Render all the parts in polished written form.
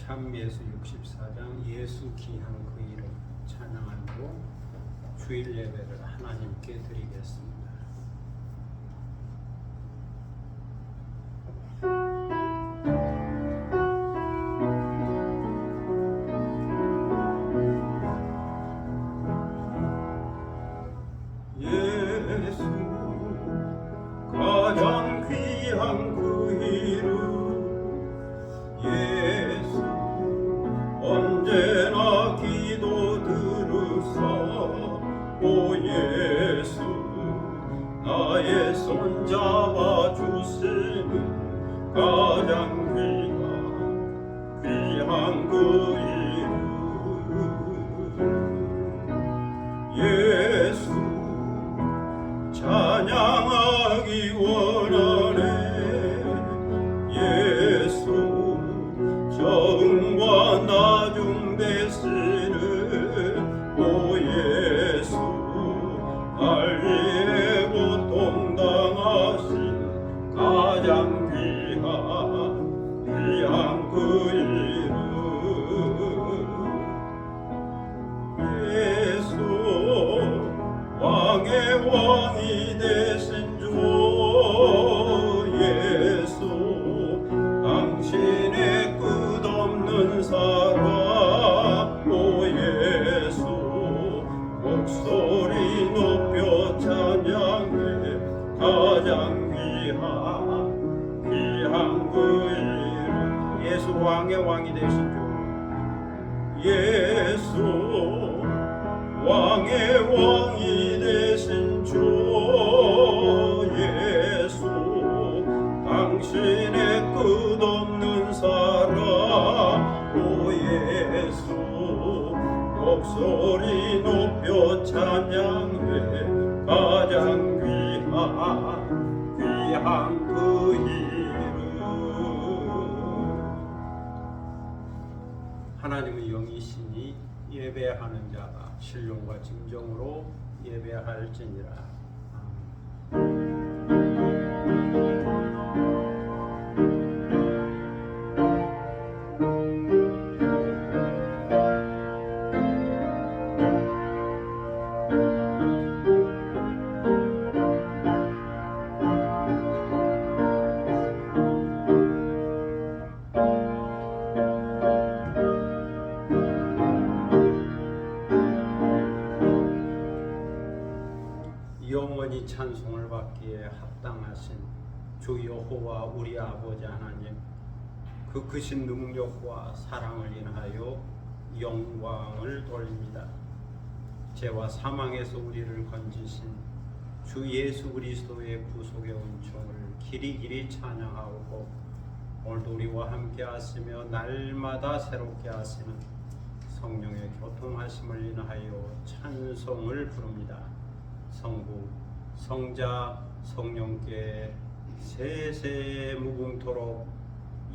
참예수 64장 예수 귀한 그 이름 찬양하고 주일 예배를 하나님께 드리겠습니다. 예수 가장 귀한 그 이름 예수 언제나 기도 들으사 오 예수 나의 손 잡아 주시는 가장 귀한 그 이름 예수 찬양하기 원하네 예수 적응과 나중 되시는 오 예수 날 위해 고통당하신 가장 귀한 그 이름 예수 왕의 왕이 되신 주 예수 당신의 끝없는 사랑 오 예수 목소리 높여 찬양해 가장 귀한 그 이름 예수 왕의 왕이 되신 주 예수 왕의 왕이 되신 주 예수 당신의 끝없는 사랑 오 예수 목소리 높여 찬양해 가장 귀한 그 이름 하나님은 영이시니 예배하는 자가 신령과 진정으로 예배할지니라. 영원히 찬송을 받기에 합당하신 주 여호와 우리 아버지 하나님, 그 크신 능력과 사랑을 인하여 영광을 돌립니다. 죄와 사망에서 우리를 건지신 주 예수 그리스도의 구속의 은총을 길이길이 찬양하고 오늘도 우리와 함께 하시며 날마다 새롭게 하시는 성령의 교통하심을 인하여 찬송을 부릅니다. 성부, 성자, 성령께 세세 무궁토록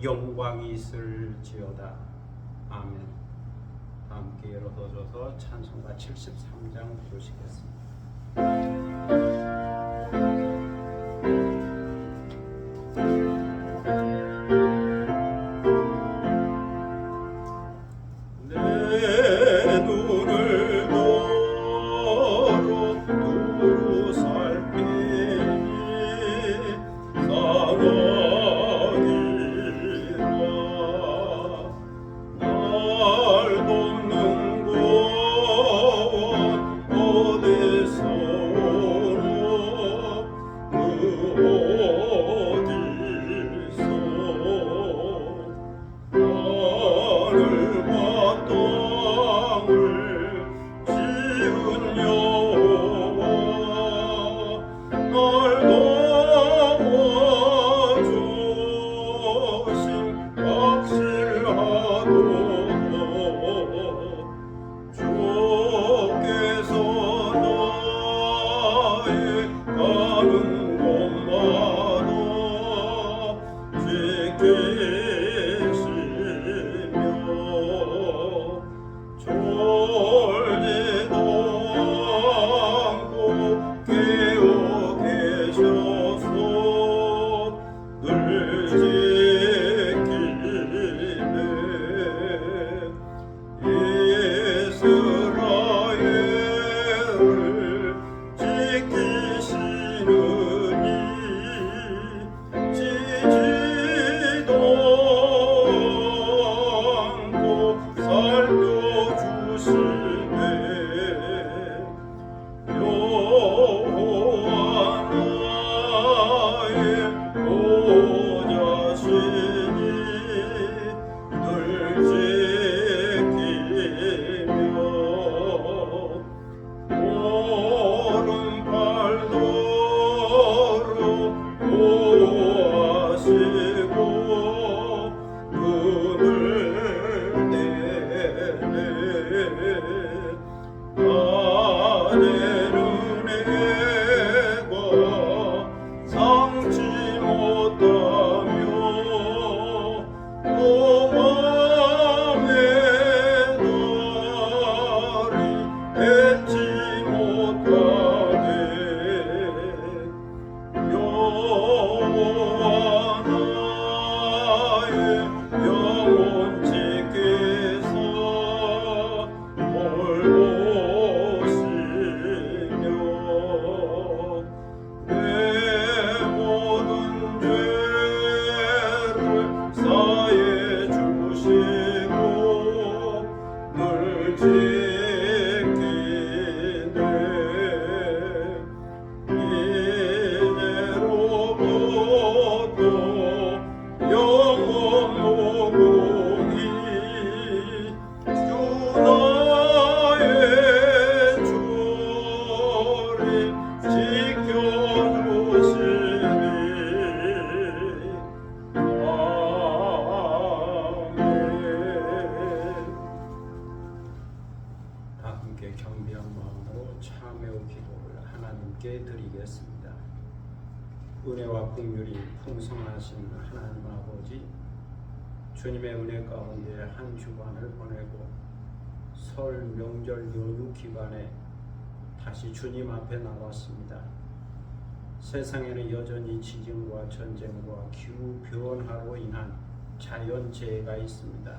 영광이 있을지어다. 아멘. 함께 일어서셔서 찬송가 73장 부르시겠습니다. 날 돕는 곳 어디서 지켜주시니 다 함께 경배한 마음으로 참회의 기도를 하나님께 드리겠습니다. 은혜와 긍휼이 풍성하신 하나님 아버지, 주님의 은혜 가운데 한 주간을 보내고 설 명절 연휴 기간에 다시 주님 앞에 나왔습니다. 세상에는 여전히 지진과 전쟁과 기후 변화로 인한 자연재해가 있습니다.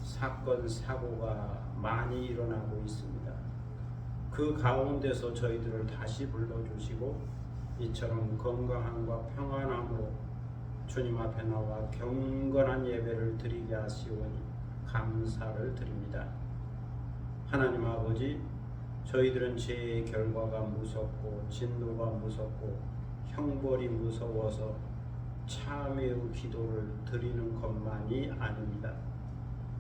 사건, 사고가 많이 일어나고 있습니다. 그 가운데서 저희들을 다시 불러주시고 이처럼 건강함과 평안함으로 주님 앞에 나와 경건한 예배를 드리게 하시오니 감사를 드립니다. 하나님 아버지, 저희들은 죄의 결과가 무섭고 진노가 무섭고 형벌이 무서워서 참회의 기도를 드리는 것만이 아닙니다.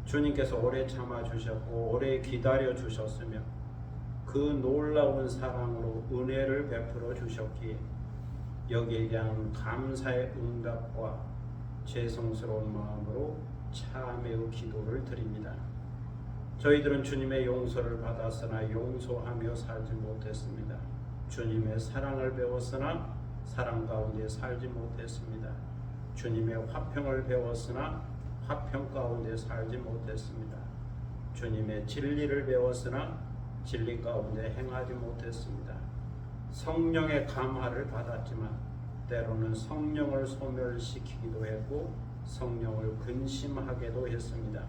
주님께서 오래 참아주셨고 오래 기다려 주셨으며 그 놀라운 사랑으로 은혜를 베풀어 주셨기에 여기에 대한 감사의 응답과 죄송스러운 마음으로 참회의 기도를 드립니다. 저희들은 주님의 용서를 받았으나 용서하며 살지 못했습니다. 주님의 사랑을 배웠으나 사랑 가운데 살지 못했습니다. 주님의 화평을 배웠으나 화평 가운데 살지 못했습니다. 주님의 진리를 배웠으나 진리 가운데 행하지 못했습니다. 성령의 감화를 받았지만 때로는 성령을 소멸시키기도 했고 성령을 근심하게도 했습니다.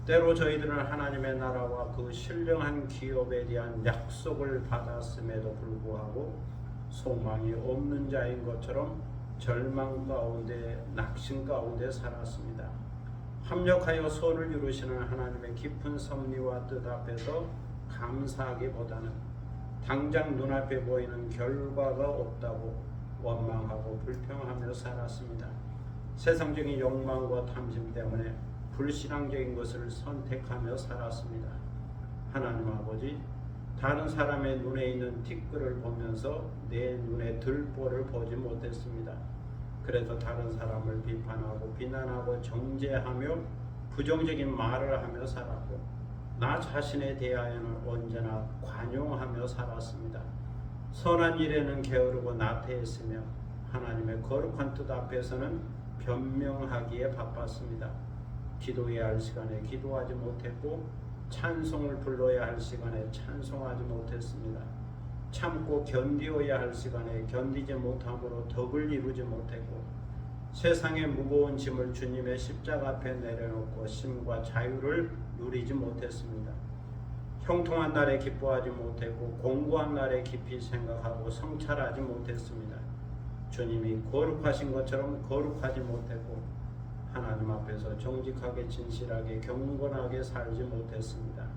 때로 저희들은 하나님의 나라와 그 신령한 기업에 대한 약속을 받았음에도 불구하고 소망이 없는 자인 것처럼 절망 가운데 낙심 가운데 살았습니다. 합력하여 선을 이루시는 하나님의 깊은 섭리와 뜻 앞에서 감사하기보다는 당장 눈앞에 보이는 결과가 없다고 원망하고 불평하며 살았습니다. 세상적인 욕망과 탐심 때문에 불신앙적인 것을 선택하며 살았습니다. 하나님 아버지, 다른 사람의 눈에 있는 티끌을 보면서 내 눈에 들보를 보지 못했습니다. 그래서 다른 사람을 비판하고 비난하고 정죄하며 부정적인 말을 하며 살았고 나 자신에 대하여는 언제나 관용하며 살았습니다. 선한 일에는 게으르고 나태했으며 하나님의 거룩한 뜻 앞에서는 변명하기에 바빴습니다. 기도해야 할 시간에 기도하지 못했고 찬송을 불러야 할 시간에 찬송하지 못했습니다. 참고 견디어야 할 시간에 견디지 못함으로 덕을 이루지 못했고 세상의 무거운 짐을 주님의 십자가 앞에 내려놓고 쉼과 자유를 누리지 못했습니다. 형통한 날에 기뻐하지 못했고 공고한 날에 깊이 생각하고 성찰하지 못했습니다. 주님이 거룩하신 것처럼 거룩하지 못했고 하나님 앞에서 정직하게 진실하게 경건하게 살지 못했습니다.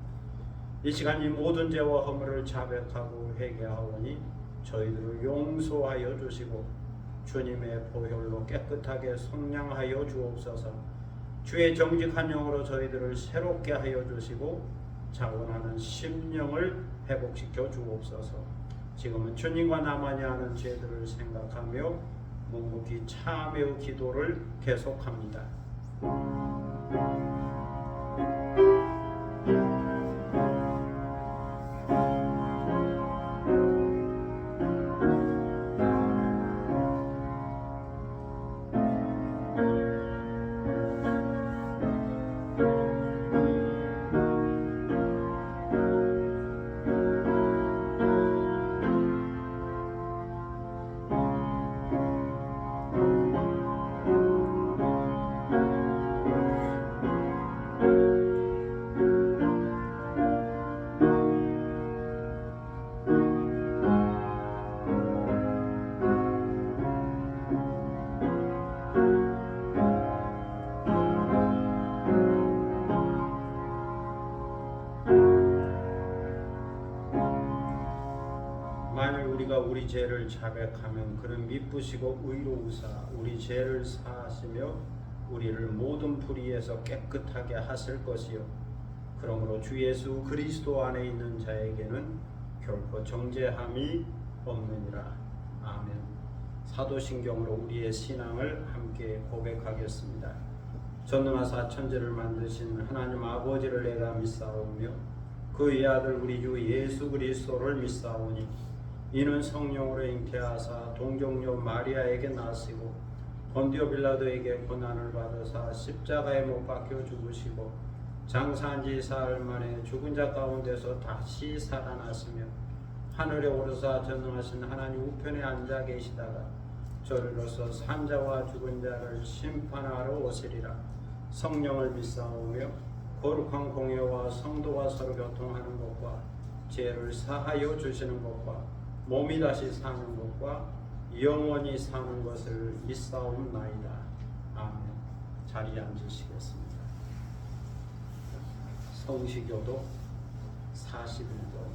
이 시간 이 모든 죄와 허물을 자백하고 회개하오니 저희들을 용서하여 주시고 주님의 보혈로 깨끗하게 속량하여 주옵소서. 주의 정직한 영으로 저희들을 새롭게 하여 주시고 자원하는 심령을 회복시켜 주옵소서. 지금은 주님과 나만이 하는 죄들을 생각하며 묵묵히 참회의 기도를 계속합니다. 만일 우리가 우리 죄를 자백하면 그는 미쁘시고 의로우사 우리 죄를 사하시며 우리를 모든 불의에서 깨끗하게 하실 것이요 그러므로 주 예수 그리스도 안에 있는 자에게는 결코 정죄함이 없느니라. 아멘. 사도신경으로 우리의 신앙을 함께 고백하겠습니다. 전능하사 천지를 만드신 하나님 아버지를 내가 믿사오며 그 외아들 우리 주 예수 그리스도를 믿사오니 이는 성령으로 잉태하사 동정녀 마리아에게 나시고 본디오 빌라도에게 고난을 받으사 십자가에 못 박혀 죽으시고 장사한 지 사흘 만에 죽은 자 가운데서 다시 살아나시며 하늘에 오르사 전능하신 하나님 우편에 앉아 계시다가 저리로서 산자와 죽은 자를 심판하러 오시리라. 성령을 믿사오며 거룩한 공예와 성도가 서로 교통하는 것과 죄를 사하여 주시는 것과 몸이 다시 사는 것과 영원히 사는 것을 믿사옵나이다. 아멘. 자리에 앉으시겠습니다. 성시교독 41번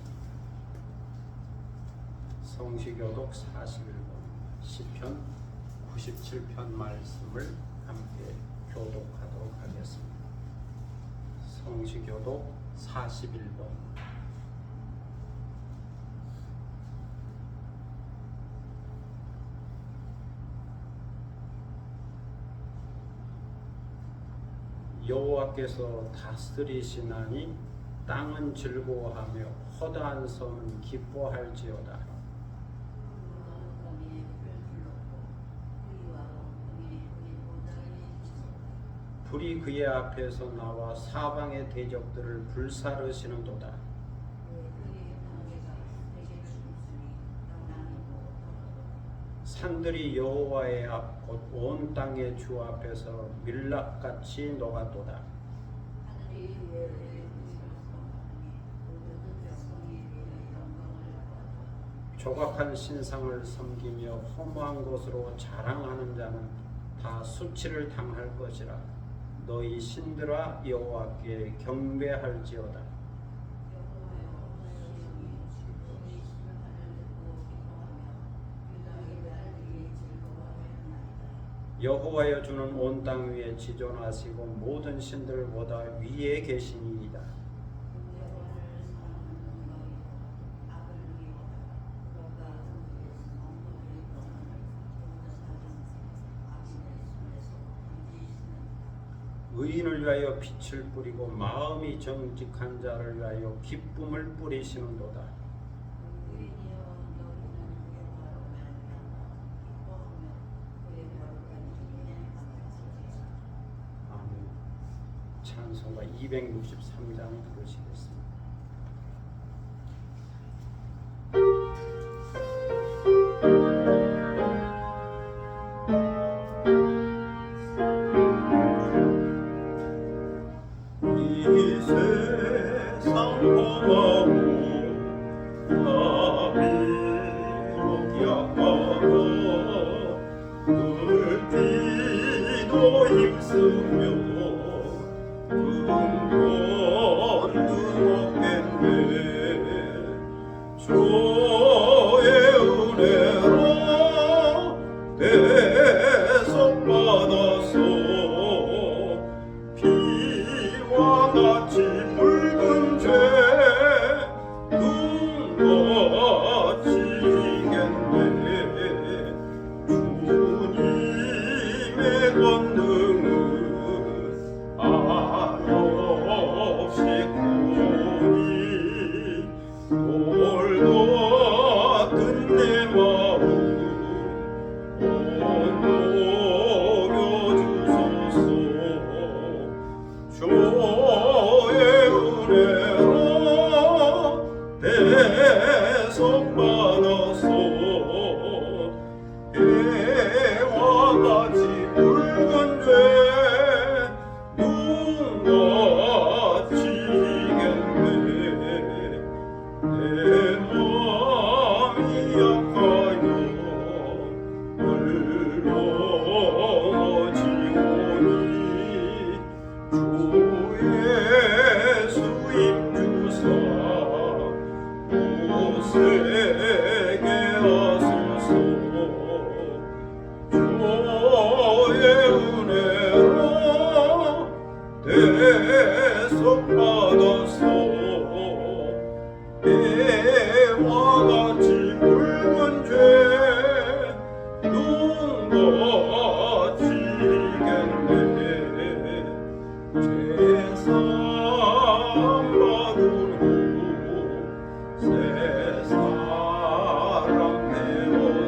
성시교독 41번 시편 97편 말씀을 함께 교독하도록 하겠습니다. 성시교독 41번 여호와께서 다스리시나니 땅은 즐거워하며 허다한 섬은 기뻐할지어다. 불이 그의 앞에서 나와 사방의 대적들을 불사르시는도다. 산들이 여호와의 앞 곧 온 땅의 주 앞에서 밀랍같이 녹았도다. 조각한 신상을 섬기며 허무한 것으로 자랑하는 자는 다 수치를 당할 것이라. 너희 신들아 여호와께 경배할지어다. 여호와여 주는 온 땅 위에 지존하시고 모든 신들보다 위에 계시니이다. 의인을 위하여 빛을 뿌리고 마음이 정직한 자를 위하여 기쁨을 뿌리시는도다. 찬송가 263장 부르시겠습니다. 이 세상 험하고 비록 약하고 늙기도 힘쓰며 주의 은혜로 대속받아서 피와 같이 붉은 죄 눈같이 이겼네. 주님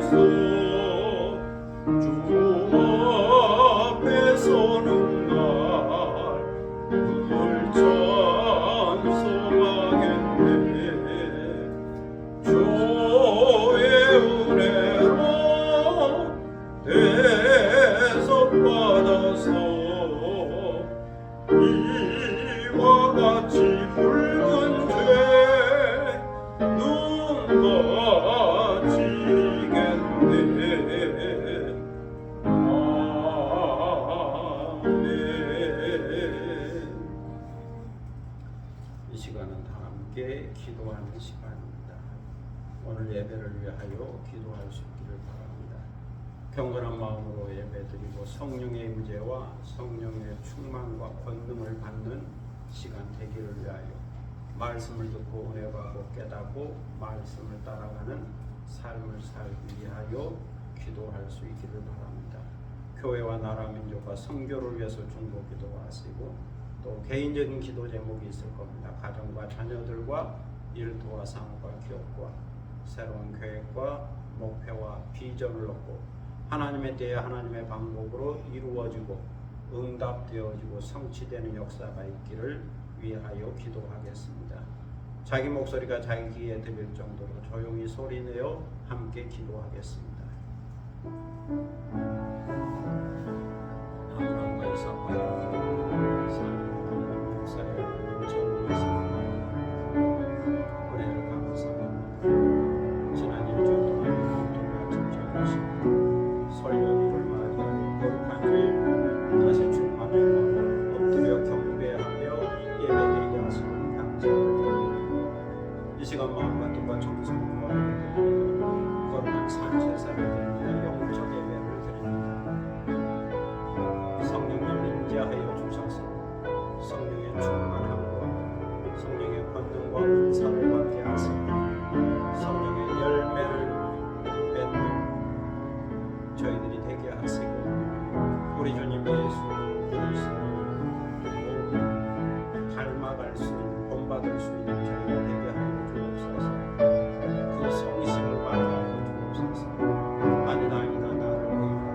주 앞에 서는 날 늘 찬송하겠네. 주의 은혜로 대접받아서 이와 같이 붉은 죄 눈과 지겠네. 아멘. 이 시간은 다 함께 기도하는 시간입니다. 오늘 예배를 위하여 기도할 수 있기를 바랍니다. 경건한 마음으로 예배드리고 성령의 임재와 성령의 충만과 권능을 받는 시간 되기를 위하여 말씀을 듣고 은혜 받고 깨닫고 말씀을 따라가는 삶을 살기 위하여 기도할 수 있기를 바랍니다. 교회와 나라 민족과 선교를 위해서 중보 기도하시고 또 개인적인 기도 제목이 있을 겁니다. 가정과 자녀들과 일터와 상업과 기업과 새로운 계획과 목표와 비전을 얻고 하나님에 대해 하나님의 방법으로 이루어지고 응답되어지고 성취되는 역사가 있기를 위하여 기도하겠습니다. 자기 목소리가 자기 귀에 들릴 정도로 조용히 소리내어 함께 기도하겠습니다. 아브라함과 이삭과 목사의 정말씀과 은혜를 감사합니다. 지난 일주일 동안 동안 정착하시고 설령일을 맞이하여 거룩한 주일 다시 충만한 마음으로 엎드려 경배하며 예배드리게 하시고 감사합니다. 이 시간 마음과 뜻과 정성과 거룩한 산세사를 드리며 영적 예배를 드립니다. 성령님 임재하여 주셔서 성령의 충만함과 성령의 권능과 은사를 받게 하시고 성령의 열매를 맺는 저희들이 되게 하시고 우리 주님 예수 그리스도를 닮아갈 수 있는 본받을 수 있는 저희가 되게 하여 주옵소서. 그 성심을 받아하여 주옵소서. 아니다 나를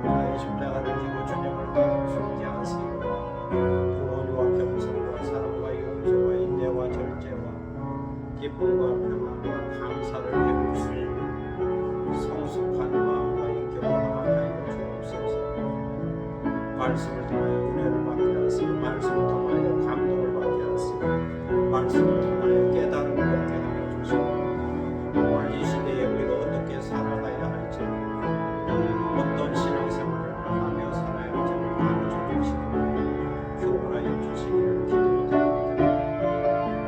나의 십자가를 지고 주님을 따를 수 있게 하시고 구원과 겸손과 사랑과 용서와 인내와 절제와 기쁨과 평안과 감사를 배울 수 있는 성숙한 마음과 인격을 허락하여 주옵소서. 말씀을 통하여 은혜를 받게 하시고 말씀을 통하여 감동을 받게 하시고 말씀을 통하여 깨달음을 얻게 하여 주시고 오늘 이 시대에 우리가 어떻게 살아가야 할지 어떤 신앙생활을 하며 살아야 할지를 가르쳐 주시고 교훈하여 주시기를 기도드립니다.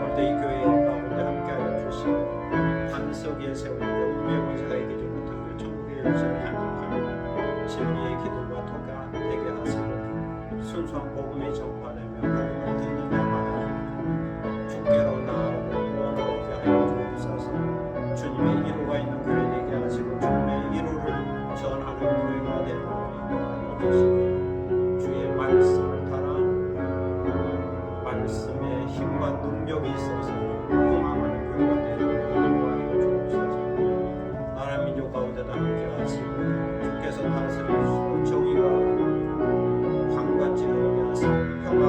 오늘도 이 교회 가운데 함께하여 주시고 반석 위에 세우고 운명의 원사가 이기지 못하며 천국의 열쇠를 간직하며 진리의 기도가 되게 하시고 순수한 복음이 전파되며 복음을 듣는 자마다 주께로 나아오고 구원을 얻게 하여 주옵소서. 주님의 이루가 있는 교회 되게 하시고 주님의 이루를 전하는 교회가 되도록 인도하여 주시고 주의 말씀을 따라 말씀의 힘과 능력이 있어서 흥망하는 교회가 되도록 인도하여 주옵소서. 나라 민족 가운데도 함께 하시고 주께서 다스려 주시고 정의가 강같이 일어나서 평안을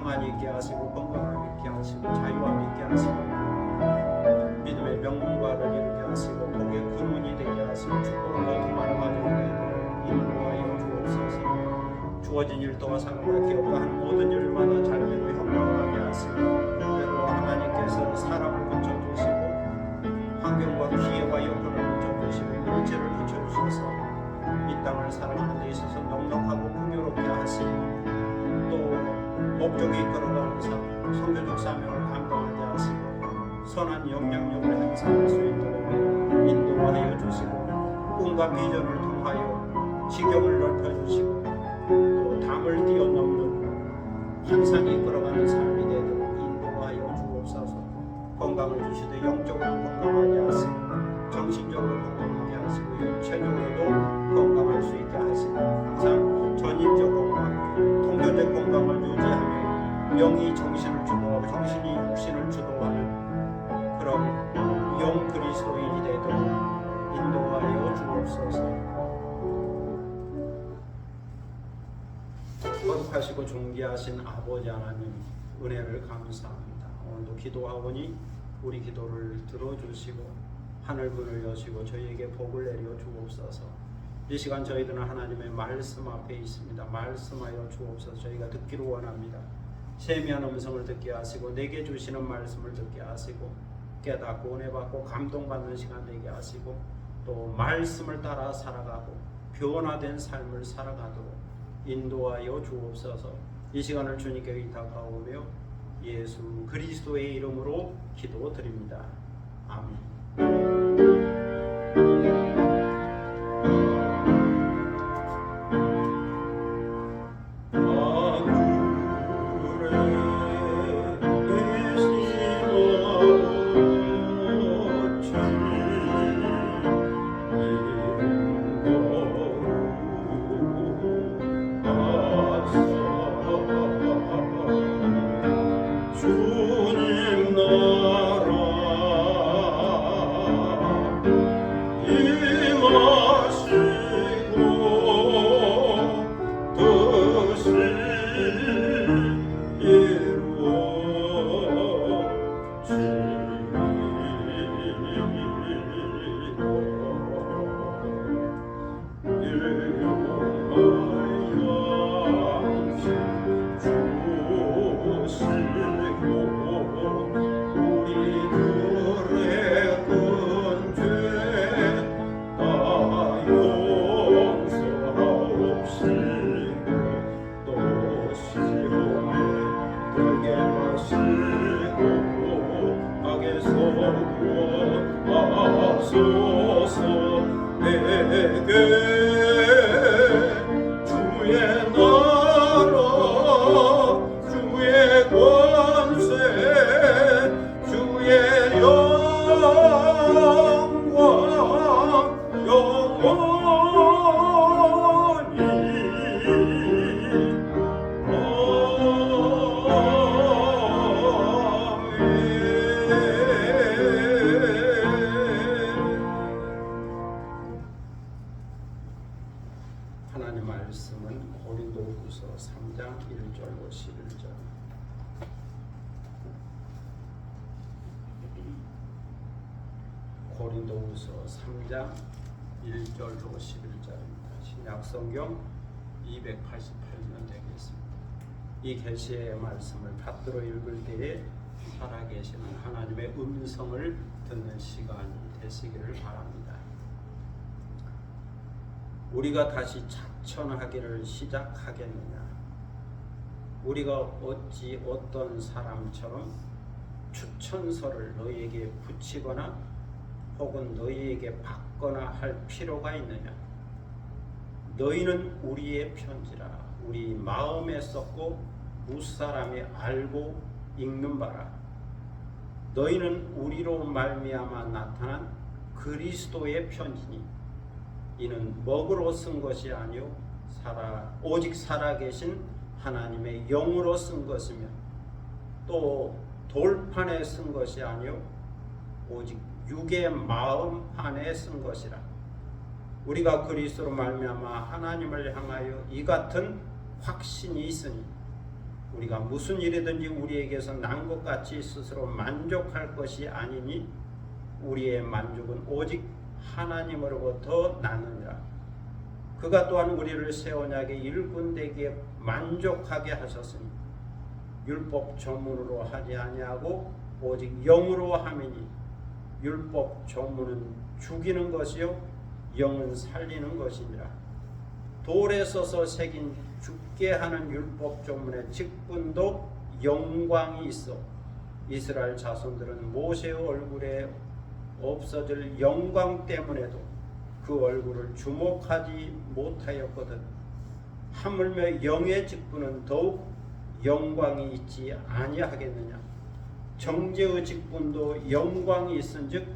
평안이 있게 하시고 건강을 있게 하시고 자유함 있게 하시고 믿음의 명문과를 이루게 하시고 복의 근원이 되게 하시고 축복과 기만을 가지고 되도록 인도하여 주옵소서. 주어진 일도와 상과 기업과 하는 모든 일마다 잘되고 형통하게 하시고 때로 하나님께서 사람을 붙여주시고 환경과 기회와 여건을 붙여주시고 물질을 붙여주셔서 이 땅을 살아가는 데 있어서 넉넉하고 풍요롭게 하시고 또 목적이 이끌어가는 삶, 성교적 사명을 감당하게 하시고 선한 영향력을 행사할 수 있도록 인도하여 주시고 꿈과 비전을 통하여 지경을 넓혀주시고 또 담을 뛰어넘는 환상이 이끌어가는 삶이 되도록 인도하여 주옵소서. 건강을 주시되 영적으로 건강하게 하시고 정신적으로 건강하게 하시고 육체적으로도 건강할 수 있게 하시고 항상 전인적 건강, 통전적 건강을 유지하며 영이 정신을 주도하고 정신이 육신을 주도하는 그런 영 그리스도인이 되도록 인도하여 주옵소서. 거룩하시고 존귀하신 아버지 하나님 은혜를 감사합니다. 오늘도 기도하오니 우리 기도를 들어주시고 하늘 문을 여시고 저희에게 복을 내려 주옵소서. 이 시간 저희들은 하나님의 말씀 앞에 있습니다. 말씀하여 주옵소서. 저희가 듣기를 원합니다. 세미한 음성을 듣게 하시고 내게 주시는 말씀을 듣게 하시고 깨닫고 은혜받고 감동받는 시간 되게 하시고 또 말씀을 따라 살아가고 변화된 삶을 살아가도록 인도하여 주옵소서. 이 시간을 주님께 의탁하오며 예수 그리스도의 이름으로 기도드립니다. 아멘. 주님 나라 하나님 말씀은 고린도후서 3장 1절로 11절. 고린도후서 3장 1절로 11절입니다. 신약성경 288면 되겠습니다. 이 계시의 말씀을 받들어 읽을 때에 살아계시는 하나님의 음성을 듣는 시간이 되시기를 바랍니다. 우리가 다시 자천하기를 시작하겠느냐? 우리가 어찌 어떤 사람처럼 추천서를 너희에게 붙이거나 혹은 너희에게 받거나 할 필요가 있느냐? 너희는 우리의 편지라 우리 마음에 썼고 무사람이 알고 읽는 바라. 너희는 우리로 말미암아 나타난 그리스도의 편지니 이는 먹으로 쓴 것이 아니요 오직 살아계신 하나님의 영으로 쓴 것이며 또 돌판에 쓴 것이 아니요 오직 육의 마음 안에 쓴 것이라. 우리가 그리스도로 말미암아 하나님을 향하여 이 같은 확신이 있으니 우리가 무슨 일이든지 우리에게서 난 것 같이 스스로 만족할 것이 아니니 우리의 만족은 오직 하나님으로부터 나느니라. 그가 또한 우리를 새 언약의 일꾼 되기에 만족하게 하셨으니 율법 조문으로 하지 아니하고 오직 영으로 함이니 율법 조문은 죽이는 것이요 영은 살리는 것이니라. 돌에 써서 새긴 죽게 하는 율법 조문의 직분도 영광이 있어 이스라엘 자손들은 모세의 얼굴에 없어질 영광 때문에도 그 얼굴을 주목하지 못하였거든. 하물며 영의 직분은 더욱 영광이 있지 아니하겠느냐. 정죄의 직분도 영광이 있은즉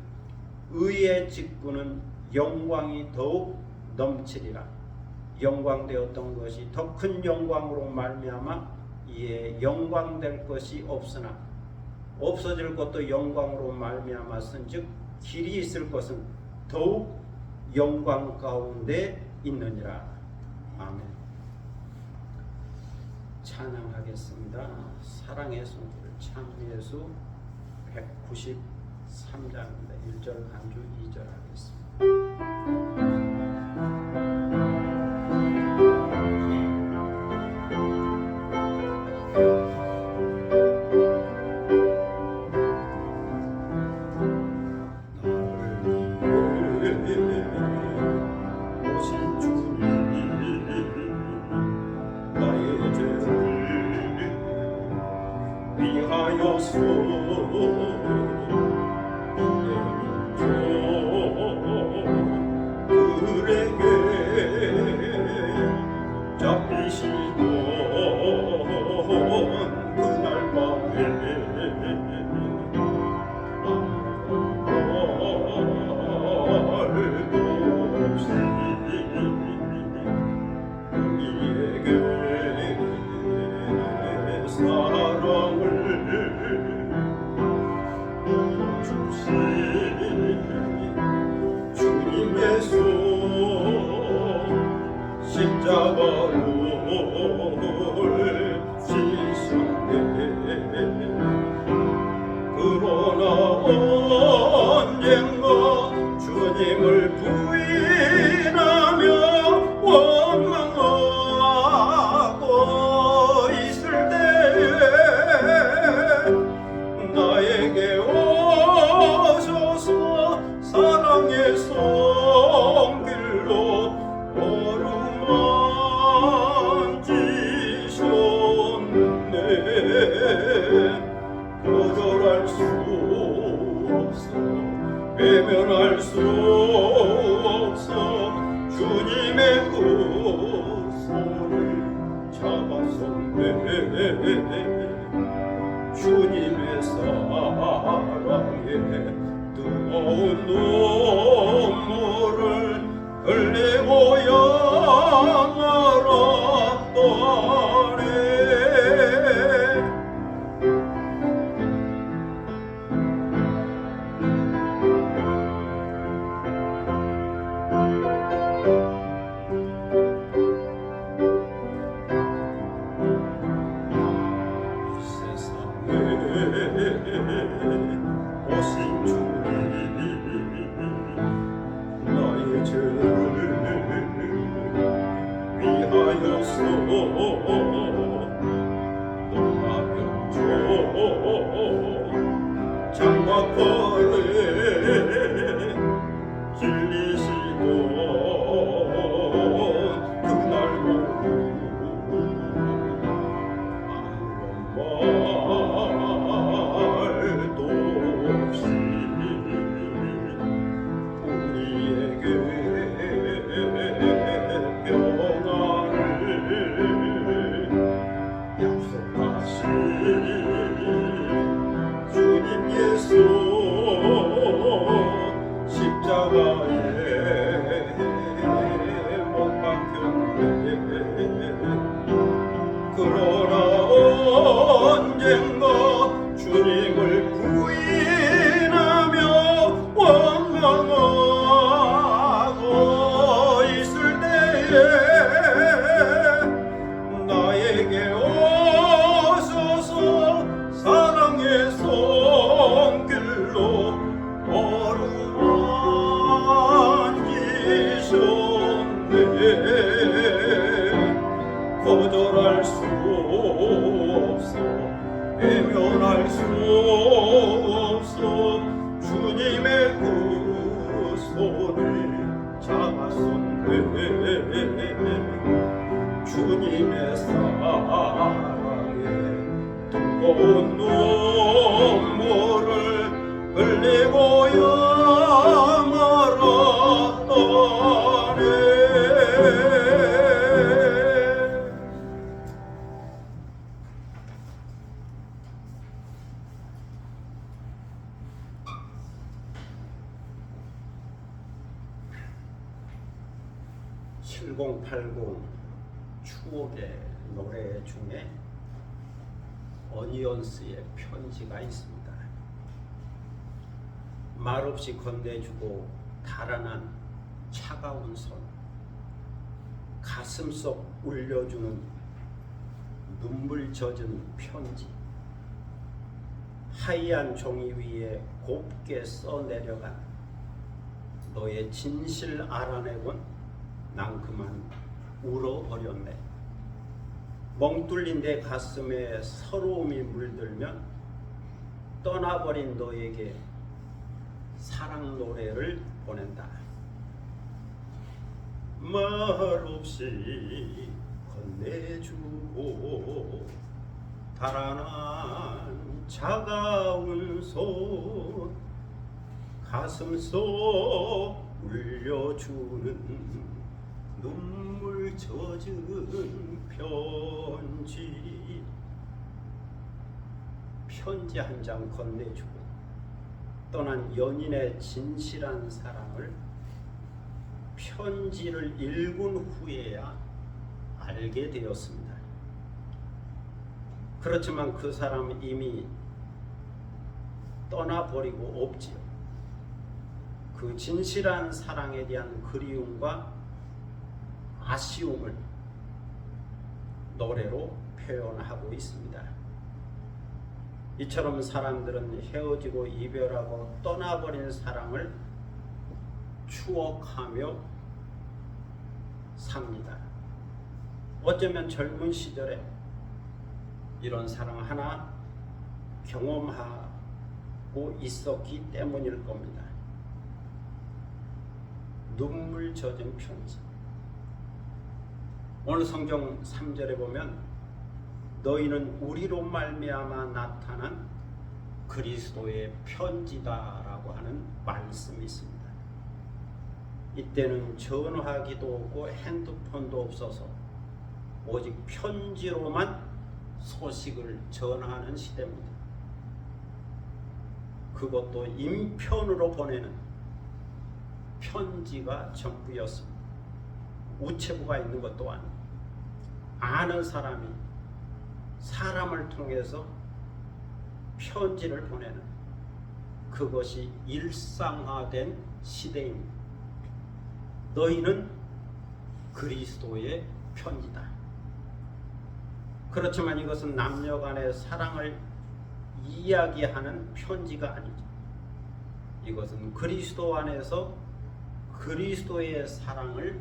의의 직분은 영광이 더욱 넘치리라. 영광되었던 것이 더 큰 영광으로 말미암아 이에 영광될 것이 없으나 없어질 것도 영광으로 말미암았은즉 길이 있을 것은 더욱 영광 가운데 있느니라. 아멘. 찬양하겠습니다. 사랑의 손길 참 예수 193장입니다. 1절 간주 2절 하겠습니다. 거절할 수 없어 외면할 수 없어 주님의 그 손을 잡았었네. 주님의 사랑에 뜨거운 눈물을 흘리고 영원하더네. 오신 주님 나의 죄를 위하여서 높아병조 장막벌에 질리시고 그날 오후 그러나 외면할 수 없어 주님의 그 손을 잡았었네. 주님의 사랑에 뜨거운 눈물을 흘리고야 말았다네. (7080) 추억의 노래 중에 어니언스의 편지가 있습니다. 말없이 건네주고 달아난 차가운 손, 가슴속 울려주는 눈물 젖은 편지, 하얀 종이 위에 곱게 써내려간 너의 진실 알아내곤 난 그만 울어버렸네. 멍뚫린 내 가슴에 서러움이 물들면 떠나버린 너에게 사랑 노래를 보낸다. 말없이 건네주고 달아난 차가운 손, 가슴속 울려주는 눈물 젖은 편지 한 장 건네주고 떠난 연인의 진실한 사랑을 편지를 읽은 후에야 알게 되었습니다. 그렇지만 그 사람은 이미 떠나버리고 없지요. 그 진실한 사랑에 대한 그리움과 아쉬움을 노래로 표현하고 있습니다. 이처럼 사람들은 헤어지고 이별하고 떠나버린 사랑을 추억하며 삽니다. 어쩌면 젊은 시절에 이런 사랑 하나 경험하고 있었기 때문일 겁니다. 눈물 젖은 편지. 오늘 성경 3절에 보면 너희는 우리로 말미암아 나타난 그리스도의 편지다라고 하는 말씀이 있습니다. 이때는 전화기도 없고 핸드폰도 없어서 오직 편지로만 소식을 전하는 시대입니다. 그것도 인편으로 보내는 편지가 전부였습니다. 우체부가 있는 것도 아니고 아는 사람이 사람을 통해서 편지를 보내는 그것이 일상화된 시대입니다. 너희는 그리스도의 편지다. 그렇지만 이것은 남녀 간의 사랑을 이야기하는 편지가 아니죠. 이것은 그리스도 안에서 그리스도의 사랑을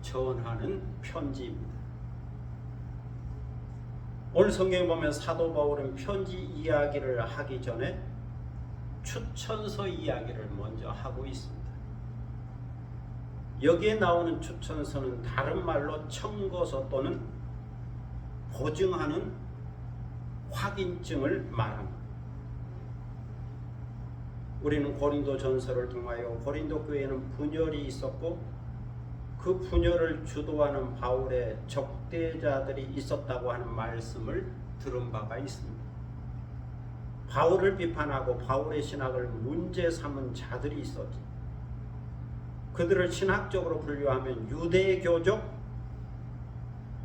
전하는 편지입니다. 오늘 성경에 보면 사도 바울은 편지 이야기를 하기 전에 추천서 이야기를 먼저 하고 있습니다. 여기에 나오는 추천서는 다른 말로 청거서 또는 보증하는 확인증을 말합니다. 우리는 고린도 전서를 통하여 고린도 교회에는 분열이 있었고 그 분열을 주도하는 바울의 적대자들이 있었다고 하는 말씀을 들은 바가 있습니다. 바울을 비판하고 바울의 신학을 문제 삼은 자들이 있었지. 그들을 신학적으로 분류하면 유대교적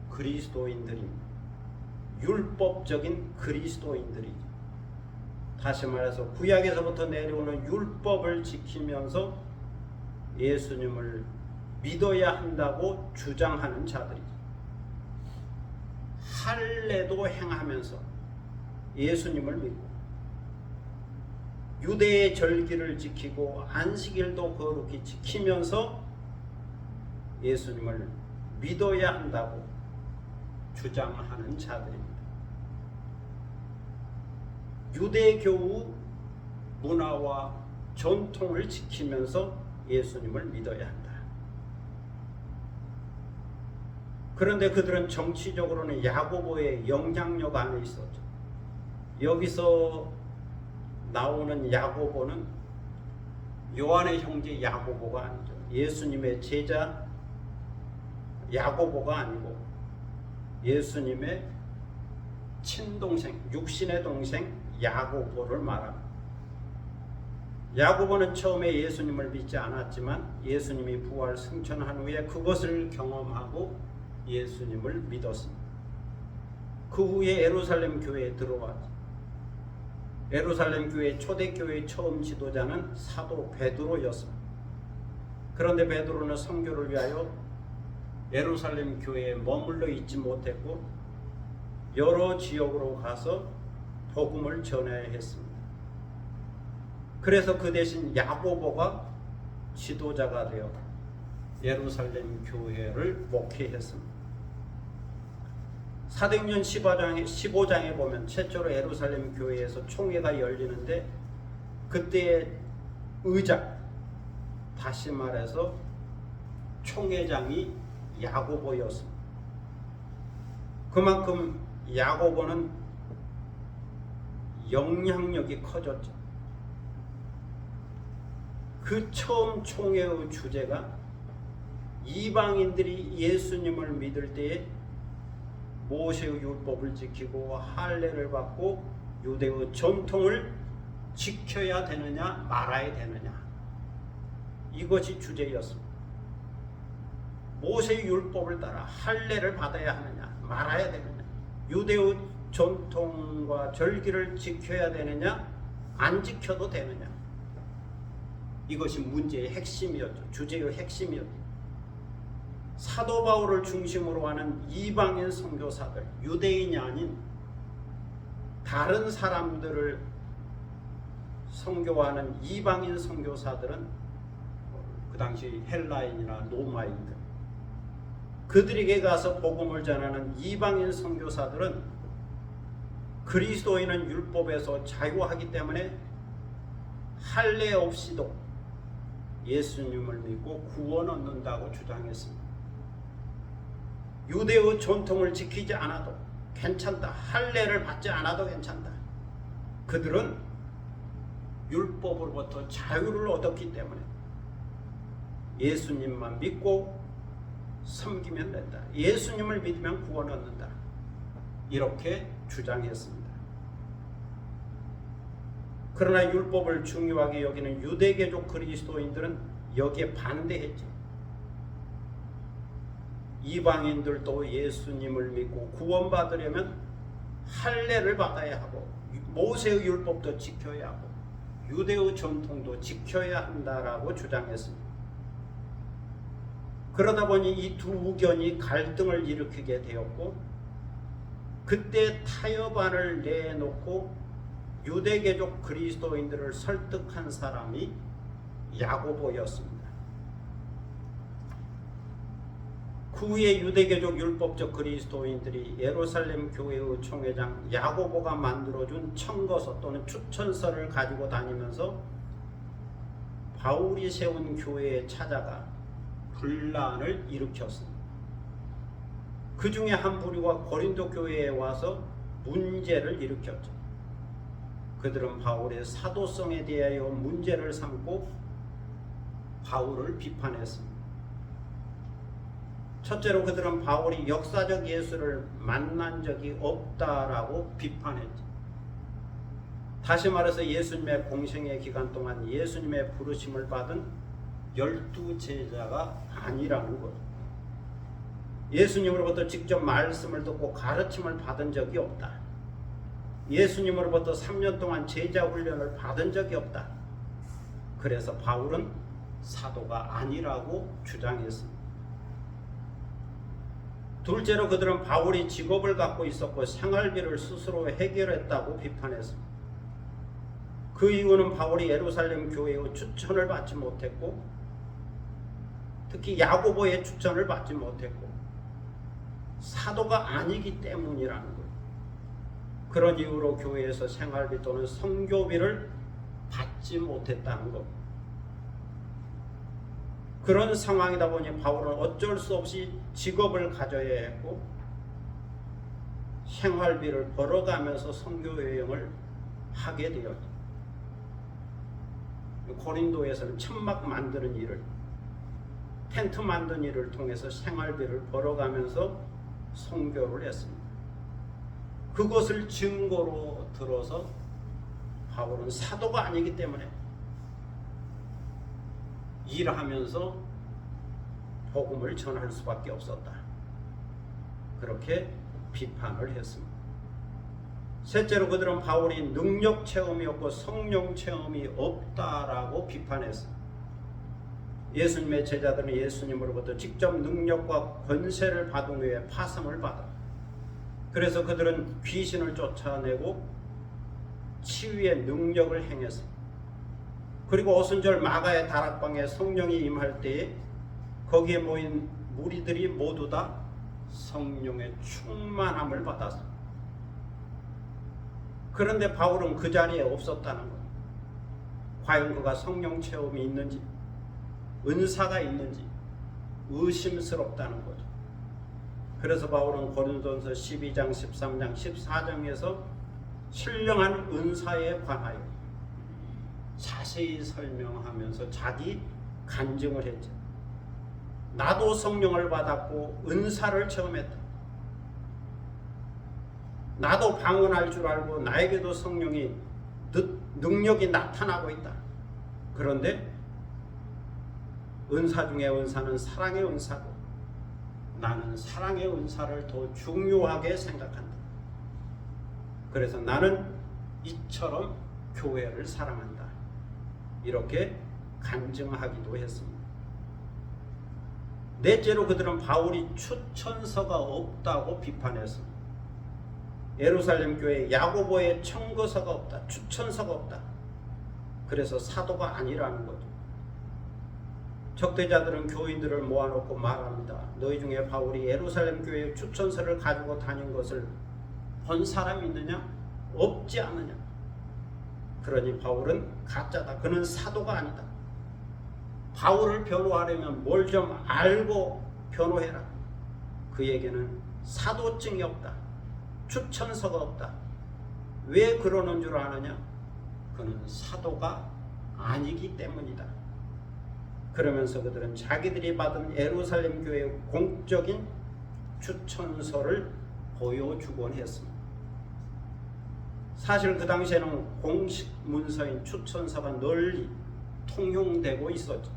그리스도인들입니다. 율법적인 그리스도인들이죠. 다시 말해서 구약에서부터 내려오는 율법을 지키면서 예수님을 믿어야 한다고 주장하는 자들이죠. 할례도 행하면서 예수님을 믿고 유대의 절기를 지키고 안식일도 거룩히 지키면서 예수님을 믿어야 한다고 주장하는 자들입니다. 유대교의 문화와 전통을 지키면서 예수님을 믿어야 한다. 그런데 그들은 정치적으로는 야고보의 영향력 안에 있었죠. 여기서 나오는 야고보는 요한의 형제 야고보가 아니죠. 예수님의 제자 야고보가 아니고 예수님의 친동생, 육신의 동생 야고보를 말합니다. 야고보는 처음에 예수님을 믿지 않았지만 예수님이 부활 승천한 후에 그것을 경험하고 예수님을 믿었습니다. 그 후에 예루살렘 교회에 들어왔죠. 예루살렘 교회 초대교회의 처음 지도자는 사도 베드로였습니다. 그런데 베드로는 선교를 위하여 예루살렘 교회에 머물러 있지 못했고 여러 지역으로 가서 복음을 전해야 했습니다. 그래서 그 대신 야고보가 지도자가 되어 예루살렘 교회를 목회했습니다. 사도행전 15장에 보면 최초로 예루살렘 교회에서 총회가 열리는데 그때의 의장, 다시 말해서 총회장이 야고보였습니다. 그만큼 야고보는 영향력이 커졌죠. 그 처음 총회의 주제가 이방인들이 예수님을 믿을 때에 모세의 율법을 지키고 할례를 받고 유대의 전통을 지켜야 되느냐 말아야 되느냐, 이것이 주제였습니다. 모세의 율법을 따라 할례를 받아야 하느냐 말아야 되느냐, 유대의 전통과 절기를 지켜야 되느냐 안 지켜도 되느냐, 이것이 문제의 핵심이었죠. 주제의 핵심이었죠. 사도 바울을 중심으로 하는 이방인 선교사들, 유대인이 아닌 다른 사람들을 선교하는 이방인 선교사들은 그 당시 헬라인이나 로마인들, 그들에게 가서 복음을 전하는 이방인 선교사들은 그리스도인은 율법에서 자유하기 때문에 할례 없이도 예수님을 믿고 구원 얻는다고 주장했습니다. 유대의 전통을 지키지 않아도 괜찮다, 할례를 받지 않아도 괜찮다. 그들은 율법으로부터 자유를 얻었기 때문에 예수님만 믿고 섬기면 된다, 예수님을 믿으면 구원 얻는다, 이렇게 주장했습니다. 그러나 율법을 중요하게 여기는 유대계족 그리스도인들은 여기에 반대했죠. 이방인들도 예수님을 믿고 구원받으려면 할례를 받아야 하고 모세의 율법도 지켜야 하고 유대의 전통도 지켜야 한다라고 주장했습니다. 그러다 보니 이 두 의견이 갈등을 일으키게 되었고, 그때 타협안을 내놓고 유대계족 그리스도인들을 설득한 사람이 야고보였습니다. 그 후에 유대계족 율법적 그리스도인들이 예루살렘 교회의 총회장 야고보가 만들어준 청거서 또는 추천서를 가지고 다니면서 바울이 세운 교회에 찾아가 분란을 일으켰습니다. 그 중에 한 부류가 고린도 교회에 와서 문제를 일으켰죠. 그들은 바울의 사도성에 대하여 문제를 삼고 바울을 비판했습니다. 첫째로 그들은 바울이 역사적 예수를 만난 적이 없다라고 비판했죠. 다시 말해서 예수님의 공생의 기간 동안 예수님의 부르심을 받은 12제자가 아니라는 것. 예수님으로부터 직접 말씀을 듣고 가르침을 받은 적이 없다. 예수님으로부터 3년 동안 제자 훈련을 받은 적이 없다. 그래서 바울은 사도가 아니라고 주장했습니다. 둘째로 그들은 바울이 직업을 갖고 있었고 생활비를 스스로 해결했다고 비판했습니다. 그 이유는 바울이 예루살렘 교회의 추천을 받지 못했고, 특히 야고보의 추천을 받지 못했고, 사도가 아니기 때문이라는 거예요. 그런 이유로 교회에서 생활비 또는 선교비를 받지 못했다는 것. 그런 상황이다 보니 바울은 어쩔 수 없이 직업을 가져야 했고 생활비를 벌어가면서 선교 여행을 하게 되었죠. 고린도에서는 천막 만드는 일을, 텐트 만드는 일을 통해서 생활비를 벌어가면서 선교를 했습니다. 그것을 증거로 들어서 바울은 사도가 아니기 때문에 일하면서 복음을 전할 수밖에 없었다. 그렇게 비판을 했습니다. 셋째로 그들은 바울이 능력 체험이 없고 성령 체험이 없다라고 비판했습니다. 예수님의 제자들은 예수님으로부터 직접 능력과 권세를 받은 후에 파송을 받아. 그래서 그들은 귀신을 쫓아내고 치유의 능력을 행했습니다. 그리고 오순절 마가의 다락방에 성령이 임할 때에 거기에 모인 무리들이 모두 다 성령의 충만함을 받았습니다. 그런데 바울은 그 자리에 없었다는 것. 과연 그가 성령 체험이 있는지, 은사가 있는지 의심스럽다는 거죠. 그래서 바울은 고린도전서 12장, 13장, 14장에서 신령한 은사에 관하여 자세히 설명하면서 자기 간증을 했죠. 나도 성령을 받았고 은사를 체험했다. 나도 방언할 줄 알고 나에게도 성령이 능력이 나타나고 있다. 그런데 은사 중에 은사는 사랑의 은사고 나는 사랑의 은사를 더 중요하게 생각한다. 그래서 나는 이처럼 교회를 사랑한다. 이렇게 간증하기도 했습니다. 넷째로 그들은 바울이 추천서가 없다고 비판했습니다. 예루살렘 교회에 야고보의 청거서가 없다. 추천서가 없다. 그래서 사도가 아니라는 거죠. 적대자들은 교인들을 모아놓고 말합니다. 너희 중에 바울이 예루살렘 교회의 추천서를 가지고 다닌 것을 본 사람이 있느냐? 없지 않느냐? 그러니 바울은 가짜다. 그는 사도가 아니다. 바울을 변호하려면 뭘 좀 알고 변호해라. 그에게는 사도증이 없다. 추천서가 없다. 왜 그러는 줄 아느냐? 그는 사도가 아니기 때문이다. 그러면서 그들은 자기들이 받은 예루살렘 교회의 공적인 추천서를 보여주곤 했습니다. 사실 그 당시에는 공식 문서인 추천서가 널리 통용되고 있었죠.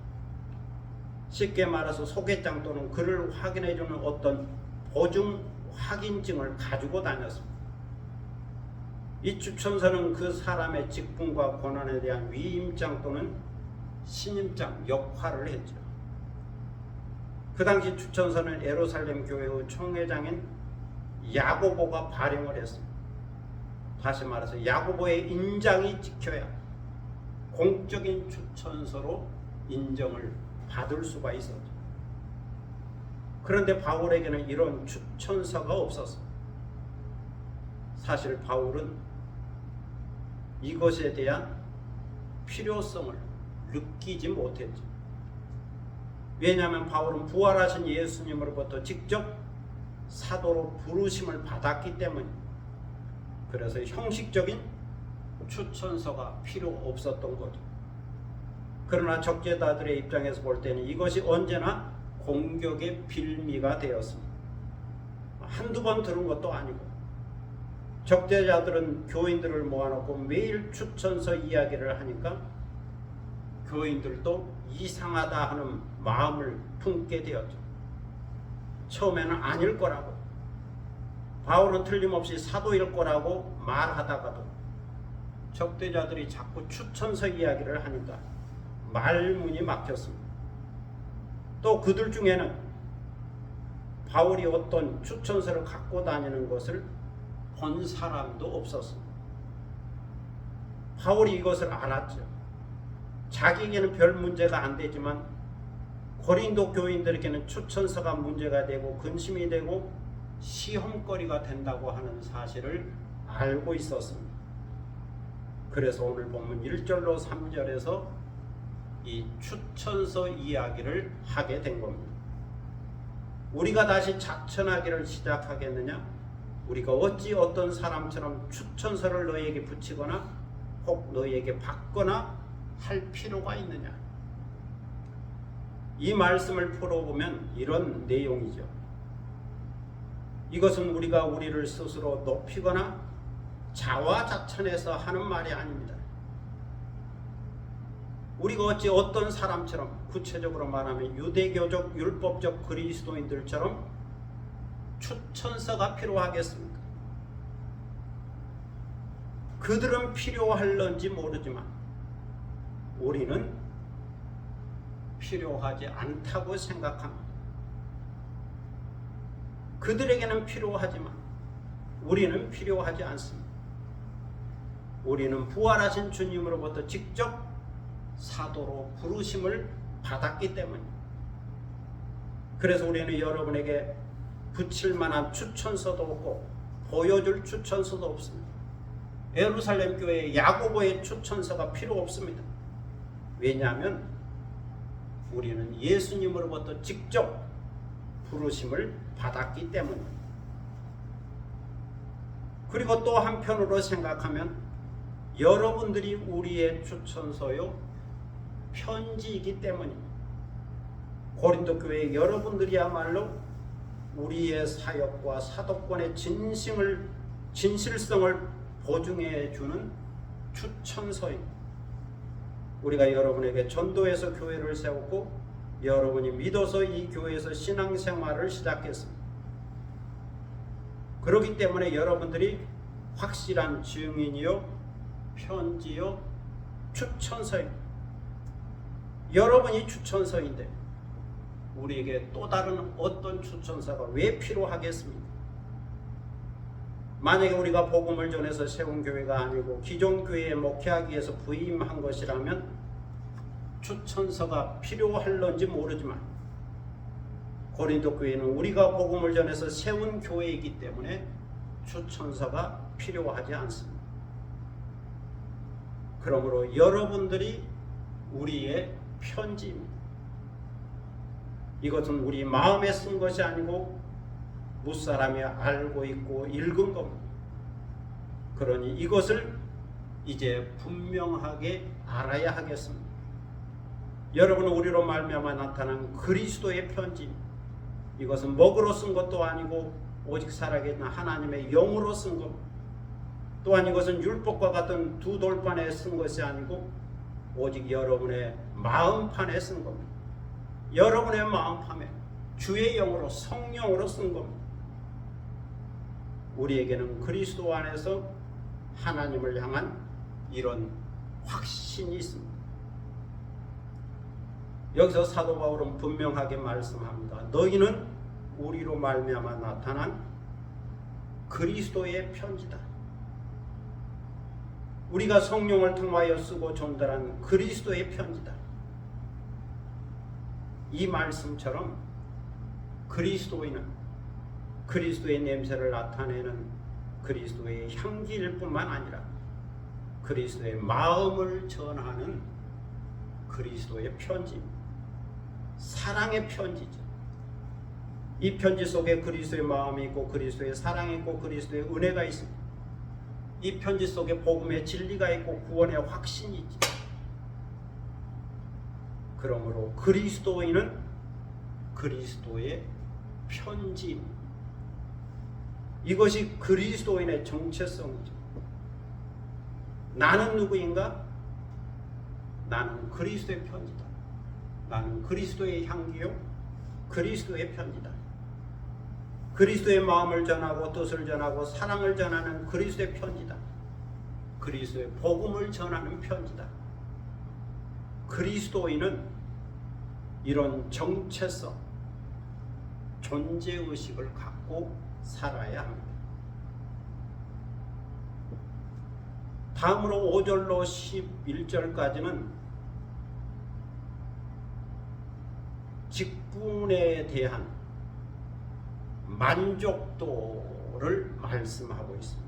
쉽게 말해서 소개장 또는 그를 확인해주는 어떤 보증 확인증을 가지고 다녔습니다. 이 추천서는 그 사람의 직분과 권한에 대한 위임장 또는 신임장 역할을 했죠. 그 당시 추천서는 예루살렘 교회의 총회장인 야고보가 발행을 했습니다. 다시 말해서 야고보의 인장이 찍혀야 공적인 추천서로 인정을 받을 수가 있었죠. 그런데 바울에게는 이런 추천서가 없었습니다. 사실 바울은 이것에 대한 필요성을 느끼지 못했죠. 왜냐하면 바울은 부활하신 예수님으로부터 직접 사도로 부르심을 받았기 때문입니다. 그래서 형식적인 추천서가 필요 없었던 거죠. 그러나 적재자들의 입장에서 볼 때는 이것이 언제나 공격의 빌미가 되었습니다. 한두 번 들은 것도 아니고 적재자들은 교인들을 모아놓고 매일 추천서 이야기를 하니까 교인들도 이상하다 하는 마음을 품게 되었죠. 처음에는 아닐 거라고, 바울은 틀림없이 사도일 거라고 말하다가도 적대자들이 자꾸 추천서 이야기를 하니까 말문이 막혔습니다. 또 그들 중에는 바울이 어떤 추천서를 갖고 다니는 것을 본 사람도 없었습니다. 바울이 이것을 알았죠. 자기에게는 별 문제가 안 되지만 고린도 교인들에게는 추천서가 문제가 되고 근심이 되고 시험거리가 된다고 하는 사실을 알고 있었습니다. 그래서 오늘 본문 1절로 3절에서 이 추천서 이야기를 하게 된 겁니다. 우리가 다시 자천하기를 시작하겠느냐? 우리가 어찌 어떤 사람처럼 추천서를 너희에게 붙이거나 혹 너희에게 받거나 할 필요가 있느냐? 이 말씀을 풀어보면 이런 내용이죠. 이것은 우리가 우리를 스스로 높이거나 자화자찬해서 하는 말이 아닙니다. 우리가 어찌 어떤 사람처럼, 구체적으로 말하면 유대교적 율법적 그리스도인들처럼 추천서가 필요하겠습니까? 그들은 필요할런지 모르지만 우리는 필요하지 않다고 생각합니다. 그들에게는 필요하지만 우리는 필요하지 않습니다. 우리는 부활하신 주님으로부터 직접 사도로 부르심을 받았기 때문입니다. 그래서 우리는 여러분에게 붙일 만한 추천서도 없고 보여줄 추천서도 없습니다. 예루살렘 교회 야고보의 추천서가 필요 없습니다. 왜냐하면 우리는 예수님으로부터 직접 부르심을 받았기 때문입니다. 그리고 또 한편으로 생각하면 여러분들이 우리의 추천서요 편지이기 때문입니다. 고린도 교회 여러분들이야말로 우리의 사역과 사도권의 진실성을 보증해 주는 추천서입니다. 우리가 여러분에게 전도해서 교회를 세웠고 여러분이 믿어서 이 교회에서 신앙생활을 시작했습니다. 그렇기 때문에 여러분들이 확실한 증인이요 편지요 추천서입니다. 여러분이 추천서인데 우리에게 또 다른 어떤 추천서가 왜 필요하겠습니까? 만약에 우리가 복음을 전해서 세운 교회가 아니고 기존 교회에 목회하기 위해서 부임한 것이라면 추천서가 필요할런지 모르지만 고린도 교회는 우리가 복음을 전해서 세운 교회이기 때문에 추천서가 필요하지 않습니다. 그러므로 여러분들이 우리의 편지입니다. 이것은 우리 마음에 쓴 것이 아니고 무사람이 알고 있고 읽은 겁니다. 그러니 이것을 이제 분명하게 알아야 하겠습니다. 여러분은 우리로 말미암아 나타난 그리스도의 편지입니다. 이것은 먹으로 쓴 것도 아니고 오직 살아계신 하나님의 영으로 쓴 겁니다. 또한 이것은 율법과 같은 두 돌판에 쓴 것이 아니고 오직 여러분의 마음판에 쓴 겁니다. 여러분의 마음판에 주의 영으로 성령으로 쓴 겁니다. 우리에게는 그리스도 안에서 하나님을 향한 이런 확신이 있습니다. 여기서 사도 바울은 분명하게 말씀합니다. 너희는 우리로 말미암아 나타난 그리스도의 편지다. 우리가 성령을 통하여 쓰고 전달한 그리스도의 편지다. 이 말씀처럼 그리스도인은 그리스도의 냄새를 나타내는 그리스도의 향기일 뿐만 아니라 그리스도의 마음을 전하는 그리스도의 편지입니다. 사랑의 편지죠. 이 편지 속에 그리스도의 마음이 있고 그리스도의 사랑이 있고 그리스도의 은혜가 있습니다. 이 편지 속에 복음의 진리가 있고 구원의 확신이 있지. 그러므로 그리스도인은 그리스도의 편지입니다. 이것이 그리스도인의 정체성이죠. 나는 누구인가? 나는 그리스도의 편지다. 나는 그리스도의 향기요 그리스도의 편지다. 그리스도의 마음을 전하고 뜻을 전하고 사랑을 전하는 그리스도의 편지다. 그리스도의 복음을 전하는 편지다. 그리스도인은 이런 정체성, 존재의식을 갖고 살아야 합니다. 다음으로 5절로 11절까지는 직분에 대한 만족도를 말씀하고 있습니다.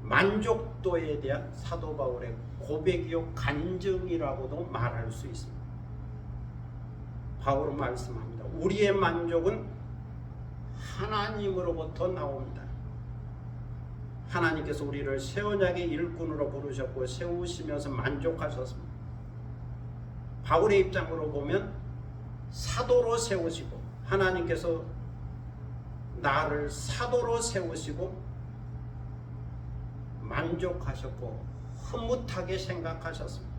만족도에 대한 사도 바울의 고백이요 간증이라고도 말할 수 있습니다. 바울은 말씀합니다. 우리의 만족은 하나님으로부터 나옵니다. 하나님께서 우리를 새 언약의 일꾼으로 부르셨고 세우시면서 만족하셨습니다. 바울의 입장으로 보면 사도로 세우시고 하나님께서 나를 사도로 세우시고 만족하셨고 흐뭇하게 생각하셨습니다.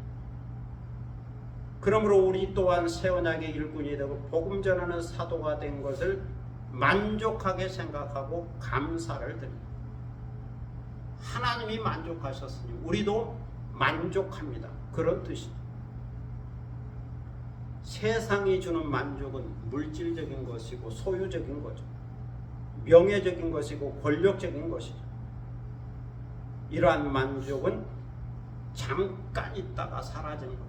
그러므로 우리 또한 새 언약의 일꾼이 되고 복음 전하는 사도가 된 것을 만족하게 생각하고 감사를 드립니다. 하나님이 만족하셨으니 우리도 만족합니다. 그런 뜻이죠. 세상이 주는 만족은 물질적인 것이고 소유적인 거죠. 명예적인 것이고 권력적인 것이죠. 이러한 만족은 잠깐 있다가 사라지는 것.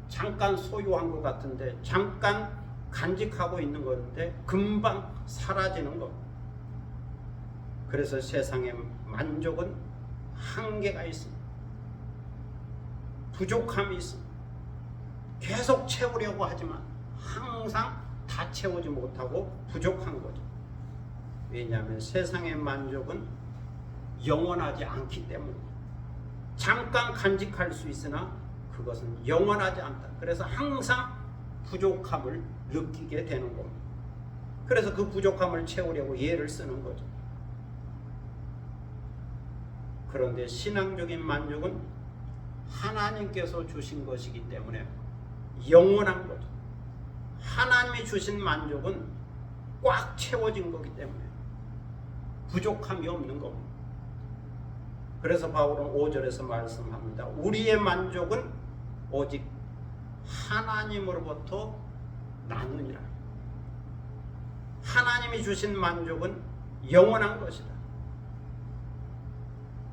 잠깐 소유한 것 같은데 잠깐 간직하고 있는 건데 금방 사라지는 것. 그래서 세상의 만족은 한계가 있습니다. 부족함이 있습니다. 계속 채우려고 하지만 항상 다 채우지 못하고 부족한 거죠. 왜냐하면 세상의 만족은 영원하지 않기 때문입니다. 잠깐 간직할 수 있으나 그것은 영원하지 않다. 그래서 항상 부족함을 느끼게 되는 겁니다. 그래서 그 부족함을 채우려고 예를 쓰는 거죠. 그런데 신앙적인 만족은 하나님께서 주신 것이기 때문에 영원한 거죠. 하나님이 주신 만족은 꽉 채워진 거기 때문에 부족함이 없는 겁니다. 그래서 바울은 5절에서 말씀합니다. 우리의 만족은 오직 하나님으로부터 나느니라. 하나님이 주신 만족은 영원한 것이다.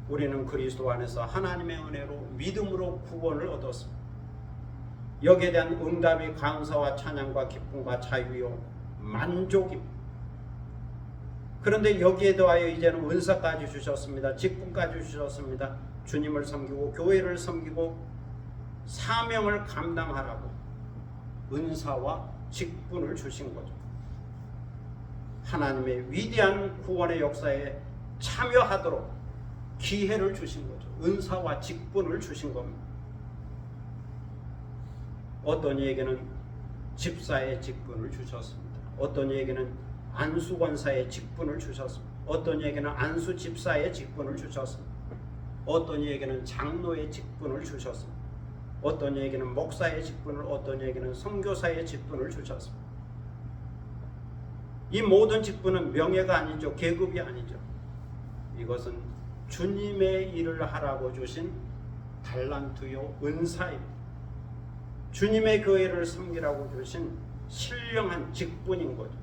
우리는 그리스도 안에서 하나님의 은혜로 믿음으로 구원을 얻었습니다. 여기에 대한 응답이 감사와 찬양과 기쁨과 자유요 만족입니다. 그런데 여기에 더하여 이제는 은사까지 주셨습니다. 직분까지 주셨습니다. 주님을 섬기고 교회를 섬기고 사명을 감당하라고 은사와 직분을 주신 거죠. 하나님의 위대한 구원의 역사에 참여하도록 기회를 주신 거죠. 은사와 직분을 주신 겁니다. 어떤 이에게는 집사의 직분을 주셨습니다. 어떤 이에게는 안수권사의 직분을 주셨습니다. 어떤 이에게는 안수집사의 직분을 주셨습니다. 어떤 이에게는 장로의 직분을 주셨습니다. 어떤 이에게는 목사의 직분을, 어떤 이에게는 선교사의 직분을 주셨습니다. 이 모든 직분은 명예가 아니죠. 계급이 아니죠. 이것은 주님의 일을 하라고 주신 달란트요 은사입니다. 주님의 교회를 섬기라고 주신 신령한 직분인 거죠.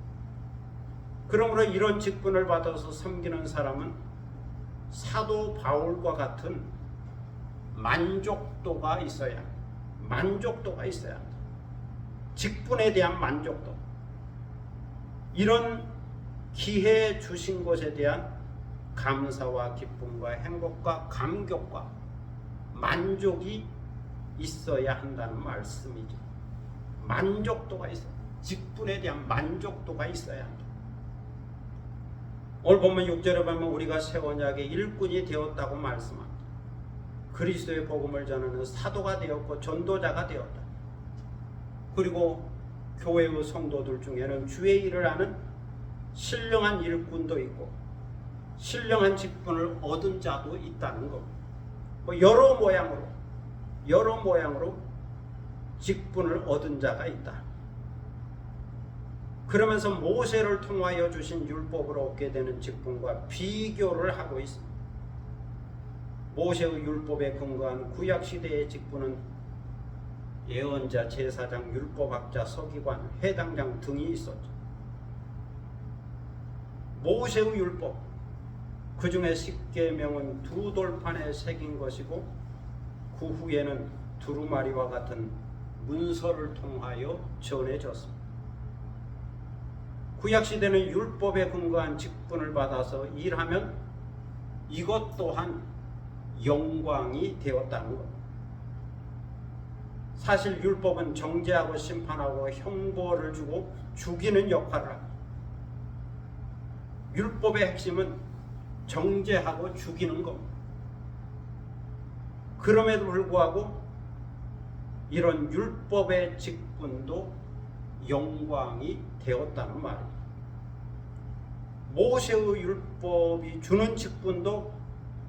그러므로 이런 직분을 받아서 섬기는 사람은 사도 바울과 같은 만족도가 있어야 합니다. 만족도가 있어야 합니다. 직분에 대한 만족도. 이런 기회 주신 것에 대한 감사와 기쁨과 행복과 감격과 만족이 있어야 한다는 말씀이죠. 만족도가 있어요. 직분에 대한 만족도가 있어야 합니다. 오늘 보면 6절에 보면 우리가 새 언약의 일꾼이 되었다고 말씀합니다. 그리스도의 복음을 전하는 사도가 되었고 전도자가 되었다. 그리고 교회의 성도들 중에는 주의 일을 하는 신령한 일꾼도 있고 신령한 직분을 얻은 자도 있다는 겁니다. 여러 모양으로 직분을 얻은 자가 있다. 그러면서 모세를 통하여 주신 율법으로 얻게 되는 직분과 비교를 하고 있습니다. 모세의 율법에 근거한 구약시대의 직분은 예언자, 제사장, 율법학자, 서기관, 회당장 등이 있었죠. 모세의 율법, 그 중에 10계명은 두 돌판에 새긴 것이고 그 후에는 두루마리와 같은 문서를 통하여 전해졌습니다. 구약시대는 율법에 근거한 직분을 받아서 일하면 이것 또한 영광이 되었다는 것. 사실 율법은 정죄하고 심판하고 형벌을 주고 죽이는 역할을 합니다. 율법의 핵심은 정죄하고 죽이는 겁니다. 그럼에도 불구하고 이런 율법의 직분도 영광이 되었다는 말입니다. 모세의 율법이 주는 직분도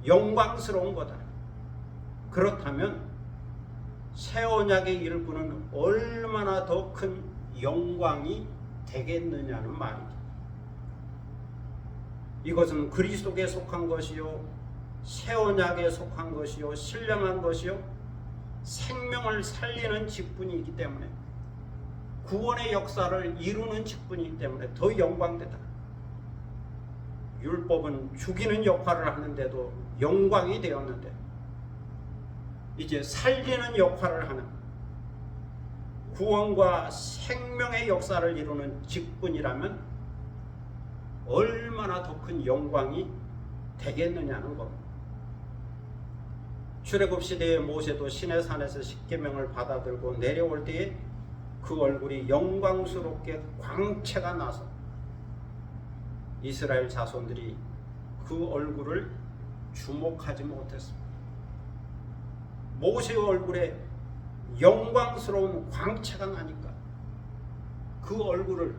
영광스러운 거다. 그렇다면 새 언약의 일부는 얼마나 더 큰 영광이 되겠느냐는 말이죠. 이것은 그리스도께 속한 것이요, 새 언약에 속한 것이요, 신령한 것이요, 생명을 살리는 직분이기 때문에, 구원의 역사를 이루는 직분이기 때문에 더 영광되다. 율법은 죽이는 역할을 하는데도 영광이 되었는데, 이제 살리는 역할을 하는 구원과 생명의 역사를 이루는 직분이라면 얼마나 더 큰 영광이 되겠느냐는 겁니다. 출애굽 시대의 모세도 시내산에서 십계명을 받아들고 내려올 때에 그 얼굴이 영광스럽게 광채가 나서 이스라엘 자손들이 그 얼굴을 주목하지 못했습니다. 모세의 얼굴에 영광스러운 광채가 나니까 그 얼굴을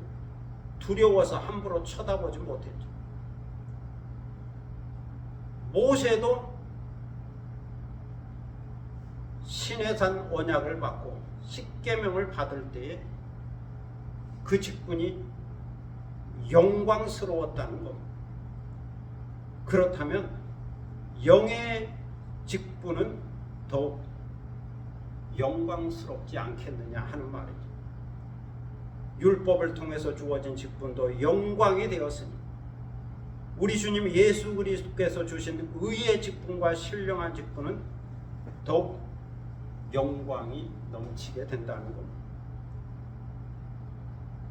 두려워서 함부로 쳐다보지 못했죠. 모세도 시내산 언약을 받고 십계명을 받을 때에 그 직분이 영광스러웠다는 겁니다. 그렇다면 영의 직분은 더욱 영광스럽지 않겠느냐 하는 말이죠. 율법을 통해서 주어진 직분도 영광이 되었으니 우리 주님 예수 그리스도께서 주신 의의 직분과 신령한 직분은 더욱 영광이 넘치게 된다는 겁니다.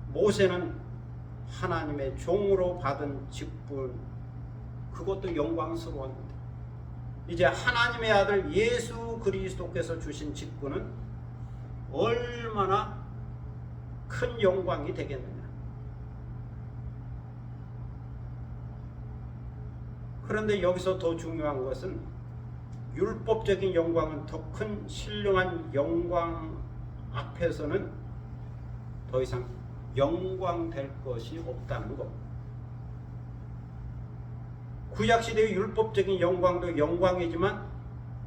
모세는 하나님의 종으로 받은 직분, 그것도 영광스러웠는데 이제 하나님의 아들 예수 그리스도께서 주신 직분은 얼마나 큰 영광이 되겠느냐. 그런데 여기서 더 중요한 것은 율법적인 영광은 더 큰 신령한 영광 앞에서는 더 이상 영광될 것이 없다는 것. 구약시대의 율법적인 영광도 영광이지만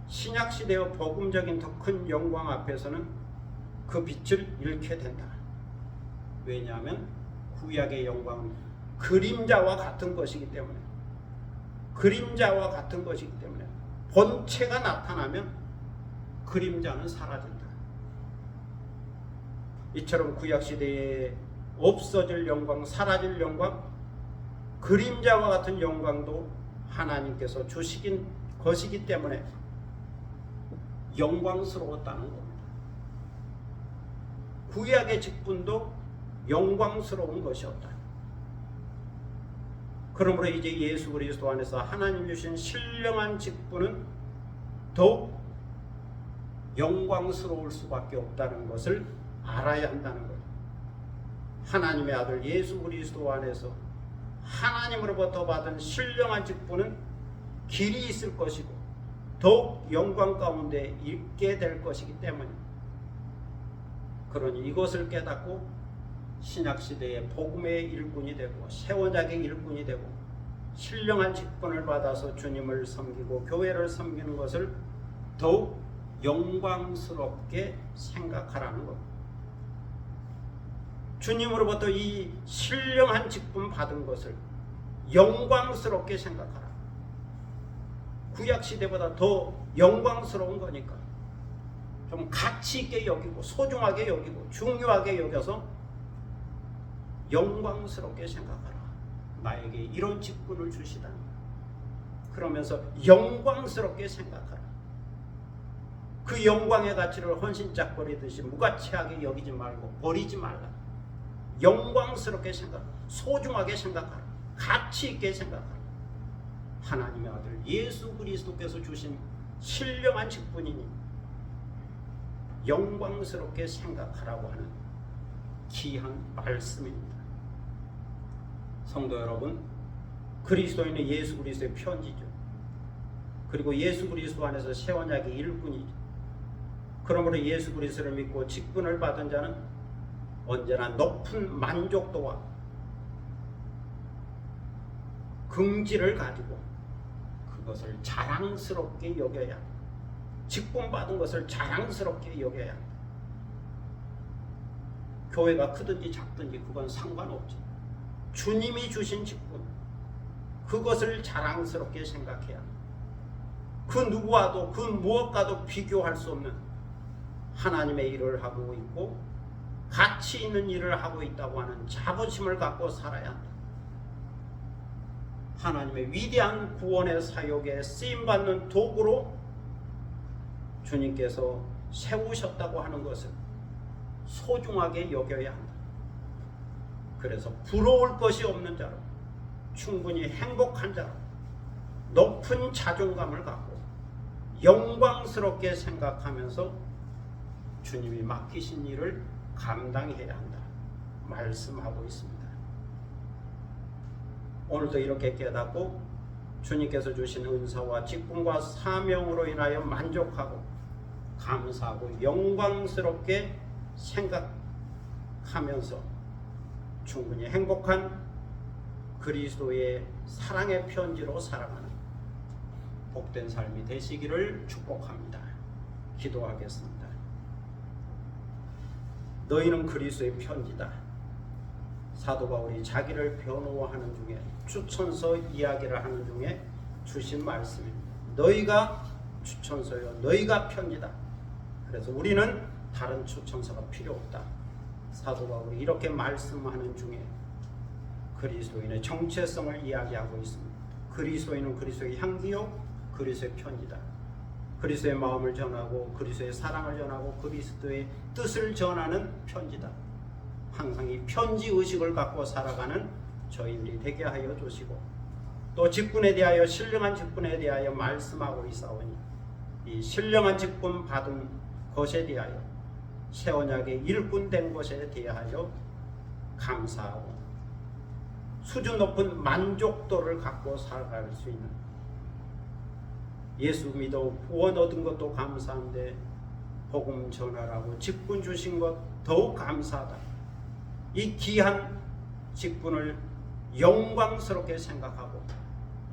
신약시대의 복음적인 더 큰 영광 앞에서는 그 빛을 잃게 된다. 왜냐하면 구약의 영광은 그림자와 같은 것이기 때문에, 그림자와 같은 것이기 때문에 본체가 나타나면 그림자는 사라진다. 이처럼 구약시대에 없어질 영광, 사라질 영광, 그림자와 같은 영광도 하나님께서 주시긴 것이기 때문에 영광스러웠다는 겁니다. 구약의 직분도 영광스러운 것이었다. 그러므로 이제 예수 그리스도 안에서 하나님 주신 신령한 직분은 더욱 영광스러울 수밖에 없다는 것을 알아야 한다는 거예요. 하나님의 아들 예수 그리스도 안에서 하나님으로부터 받은 신령한 직분은 길이 있을 것이고 더욱 영광 가운데 있게 될 것이기 때문에, 그러니 이것을 깨닫고 신약시대의 복음의 일꾼이 되고 새언약의 일꾼이 되고 신령한 직분을 받아서 주님을 섬기고 교회를 섬기는 것을 더욱 영광스럽게 생각하라는 것. 주님으로부터 이 신령한 직분 받은 것을 영광스럽게 생각하라. 구약시대보다 더 영광스러운 거니까 좀 가치 있게 여기고 소중하게 여기고 중요하게 여겨서 영광스럽게 생각하라. 나에게 이런 직분을 주시다니. 그러면서 영광스럽게 생각하라. 그 영광의 가치를 헌신짝거리듯이 무가치하게 여기지 말고 버리지 말라. 영광스럽게 생각, 소중하게 생각하라. 가치 있게 생각하라. 하나님의 아들 예수 그리스도께서 주신 신령한 직분이니 영광스럽게 생각하라고 하는 귀한 말씀입니다. 성도 여러분, 그리스도인은 예수 그리스도의 편지죠. 그리고 예수 그리스도 안에서 새 언약의 일꾼이죠. 그러므로 예수 그리스도를 믿고 직분을 받은 자는 언제나 높은 만족도와 긍지를 가지고 그것을 자랑스럽게 여겨야, 직분 받은 것을 자랑스럽게 여겨야 합니다. 교회가 크든지 작든지 그건 상관없지. 주님이 주신 직분, 그것을 자랑스럽게 생각해야 합니다. 그 누구와도 그 무엇과도 비교할 수 없는 하나님의 일을 하고 있고 가치 있는 일을 하고 있다고 하는 자부심을 갖고 살아야 한다. 하나님의 위대한 구원의 사역에 쓰임받는 도구로 주님께서 세우셨다고 하는 것을 소중하게 여겨야 한다. 그래서 부러울 것이 없는 자로, 충분히 행복한 자로, 높은 자존감을 갖고 영광스럽게 생각하면서 주님이 맡기신 일을 감당해야 한다 말씀하고 있습니다. 오늘도 이렇게 깨닫고 주님께서 주신 은사와 직분과 사명으로 인하여 만족하고 감사하고 영광스럽게 생각하면서 충분히 행복한 그리스도의 사랑의 편지로 살아가는 복된 삶이 되시기를 축복합니다. 기도하겠습니다. 너희는 그리스도의 편지다. 사도 바울이 자기를 변호하는 중에, 추천서 이야기를 하는 중에 주신 말씀입니다. 너희가 추천서요, 너희가 편지다. 그래서 우리는 다른 추천서가 필요 없다. 사도 바울이 이렇게 말씀하는 중에 그리스도인의 정체성을 이야기하고 있습니다. 그리스도인은 그리스도의 향기요, 그리스도의 편지다. 그리스도의 마음을 전하고 그리스도의 사랑을 전하고 그리스도의 뜻을 전하는 편지다. 항상 이 편지 의식을 갖고 살아가는 저희들이 되게 하여 주시고, 또 직분에 대하여, 신령한 직분에 대하여 말씀하고 있사오니 이 신령한 직분 받은 것에 대하여, 새 언약의 일꾼 된 것에 대하여 감사하고 수준 높은 만족도를 갖고 살아갈 수 있는, 예수 믿어 구원 얻은 것도 감사한데 복음 전하라고 직분 주신 것 더욱 감사하다. 이 귀한 직분을 영광스럽게 생각하고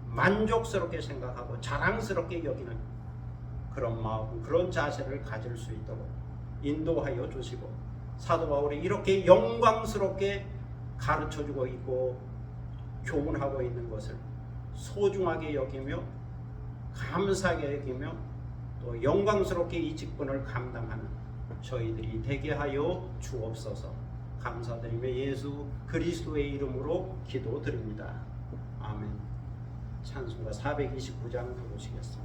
만족스럽게 생각하고 자랑스럽게 여기는 그런 마음, 그런 자세를 가질 수 있도록 인도하여 주시고, 사도 바울이 이렇게 영광스럽게 가르쳐주고 있고 교훈하고 있는 것을 소중하게 여기며 감사하게 여기며 또 영광스럽게 이 직분을 감당하는 저희들이 되게 하여 주옵소서. 감사드리며 예수 그리스도의 이름으로 기도드립니다. 아멘. 찬송가 429장 부르시겠습니다.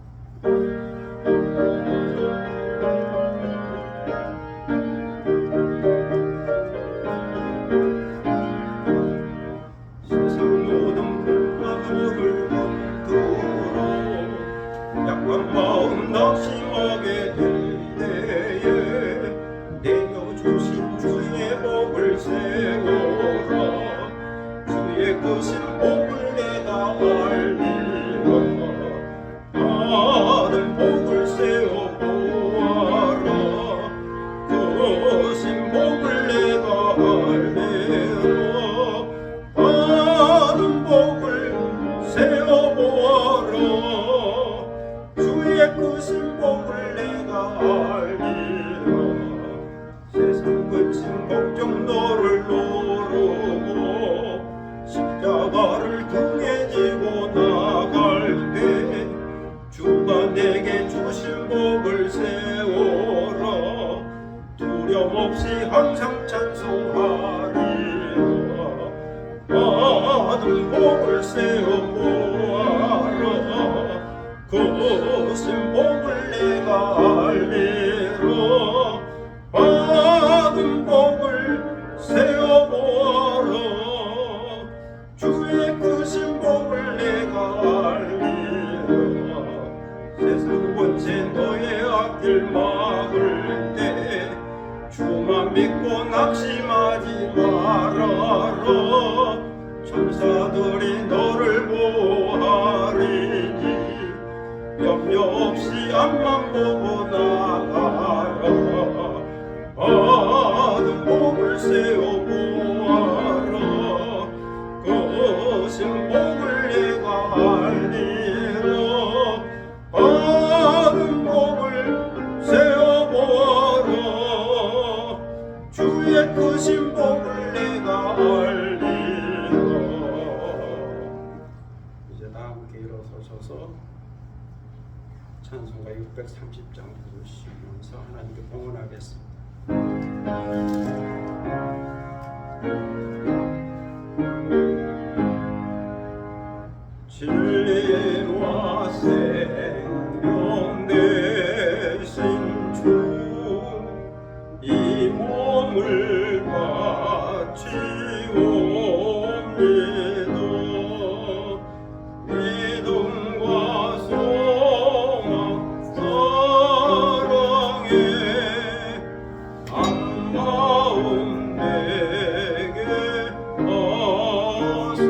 세상 모든 불만을 흔들어 약한 마음 낙심하게 될 때에 내려주신 주의 복을 세워라. 주의 크신 복을 내가 알리라. 받은 복을 세워보아라. 크신 복을 내가 알리라. 받은 복을 세워보아라. 주의 크신 복을 내가 알리라. 세상 끝인 걱정너를 모르고 십자가를 등에 지고 나갈 때 주가 내게 주신 복을 세워라. 두려움 없이 항상 찬송하리라. 받은 복을 세워보아라. 크신 복을 내가 알리라. 받은 복을 세워보아라. 주의 크신 복을 내가 알리라. 길 막을 때 주만 믿고 낙심하지 말아라. 천사들이 너를 보호하리니 염려 없이 앞만 보고 나가라. 받은 복을 세워보아라. 거신 복을 내가 알리라. 받은 복을 세워보아라. 주의 크신 복을 내가 알리라. 이제 다 함께 일어서셔서 찬송가 630장 부르시면서 하나님께 봉헌하겠습니다. 진리와 생명 되신 주, 이 몸을 바치옵니다. 믿음과 소망 사랑에 한마음 내게 하소서.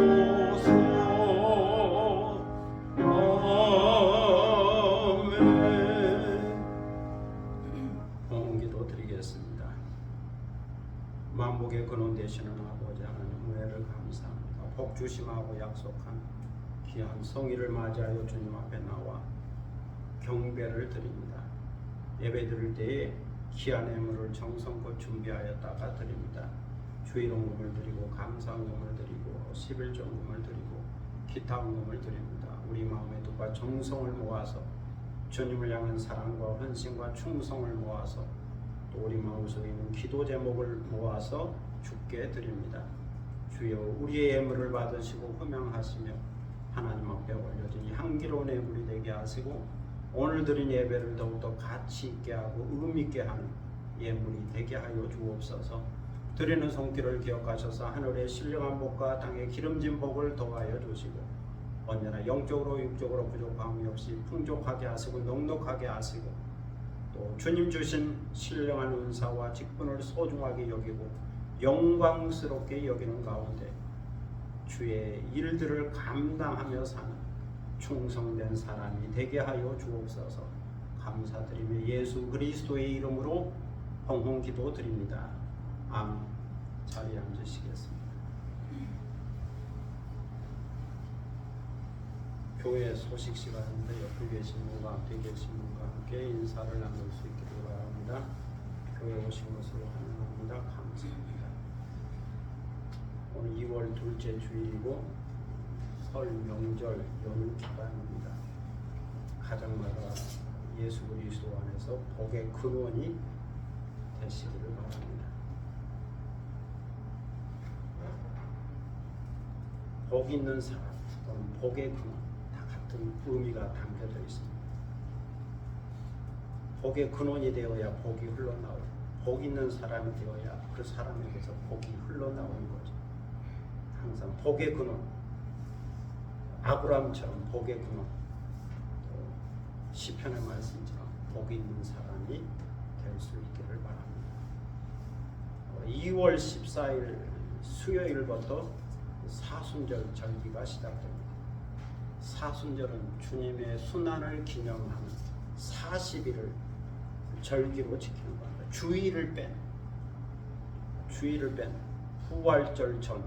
봉헌기도 드리겠습니다. 만복의 근원 되시는 아버지 하나님, 은혜를 감사합니다. 복 주심하고 약속한 귀한 성의를 맞이하여 주님 앞에 나와 경배를 드립니다. 예배 드릴 때에 귀한 예물을 정성껏 준비하였다가 드립니다. 주일원금을 드리고 감사원금을 드리고 11조금을 드리고 기타 원금을 드립니다. 우리 마음의 뜻과 정성을 모아서 주님을 향한 사랑과 헌신과 충성을 모아서 또 우리 마음속에 있는 기도 제목을 모아서 주께 드립니다. 주여, 우리의 예물을 받으시고 흠양하시며 하나님 앞에 올려진 향기로운 예물이 되게 하시고 오늘 드린 예배를 더욱더 가치 있게 하고 의미 있게 하는 예물이 되게 하여 주옵소서. 드리는 손길을 기억하셔서 하늘의 신령한 복과 땅의 기름진 복을 더하여 주시고 언제나 영적으로 육적으로 부족함이 없이 풍족하게 하시고 넉넉하게 하시고 또 주님 주신 신령한 은사와 직분을 소중하게 여기고 영광스럽게 여기는 가운데 주의 일들을 감당하며 사는 충성된 사람이 되게 하여 주옵소서. 감사드리며 예수 그리스도의 이름으로 봉헌기도 드립니다. 아멘. 자리에 앉으시겠습니다. 교회 소식 시간인데 옆에 계신 분과 앞에 계신 분과 함께 인사를 나눌 수 있기를 바랍니다. 교회 오신 것으로 환영합니다. 감사합니다. 오늘 2월 둘째 주일이고 설 명절 연휴 기간입니다. 가정마다 예수 그리스도 안에서 복의 근원이 되시기를 바랍니다. 복 있는 사람 또는 복의 근원 다 같은 의미가 담겨져 있습니다. 복의 근원이 되어야 복이 흘러나오고 복 있는 사람이 되어야 그 사람에게서 복이 흘러나오는 거죠. 항상 복의 근원, 아브라함처럼 복의 근원, 시편의 말씀처럼 복이 있는 사람이 될 수 있기를 바랍니다. 2월 14일 수요일부터 사순절 절기가 시작됩니다. 사순절은 주님의 순환을 기념하는 40일을 절기로 지키는 겁니다. 주일을 뺀 부활절 전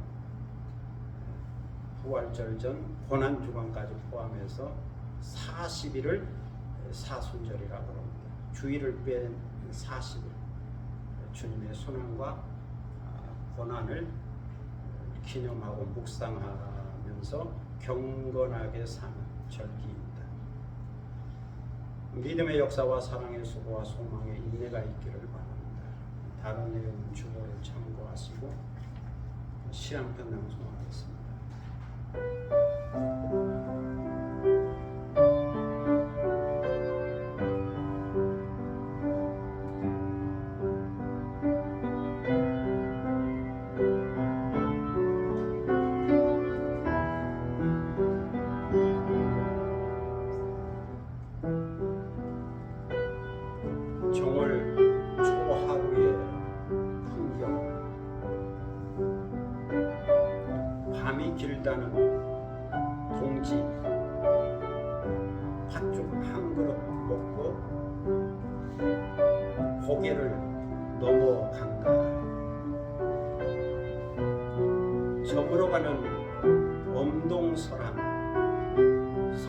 고난주간까지 포함해서 40일을 사순절이라고 합니다. 주일을 뺀 40일 주님의 순환과 고난을 기념하고 묵상하면서 경건하게 사는 절기입니다. 믿음의 역사와 사랑의 수고와 소망의 인내가 있기를 바랍니다. 다른 내용은 주보를 참고하시고 시 한 편 낭송하겠습니다.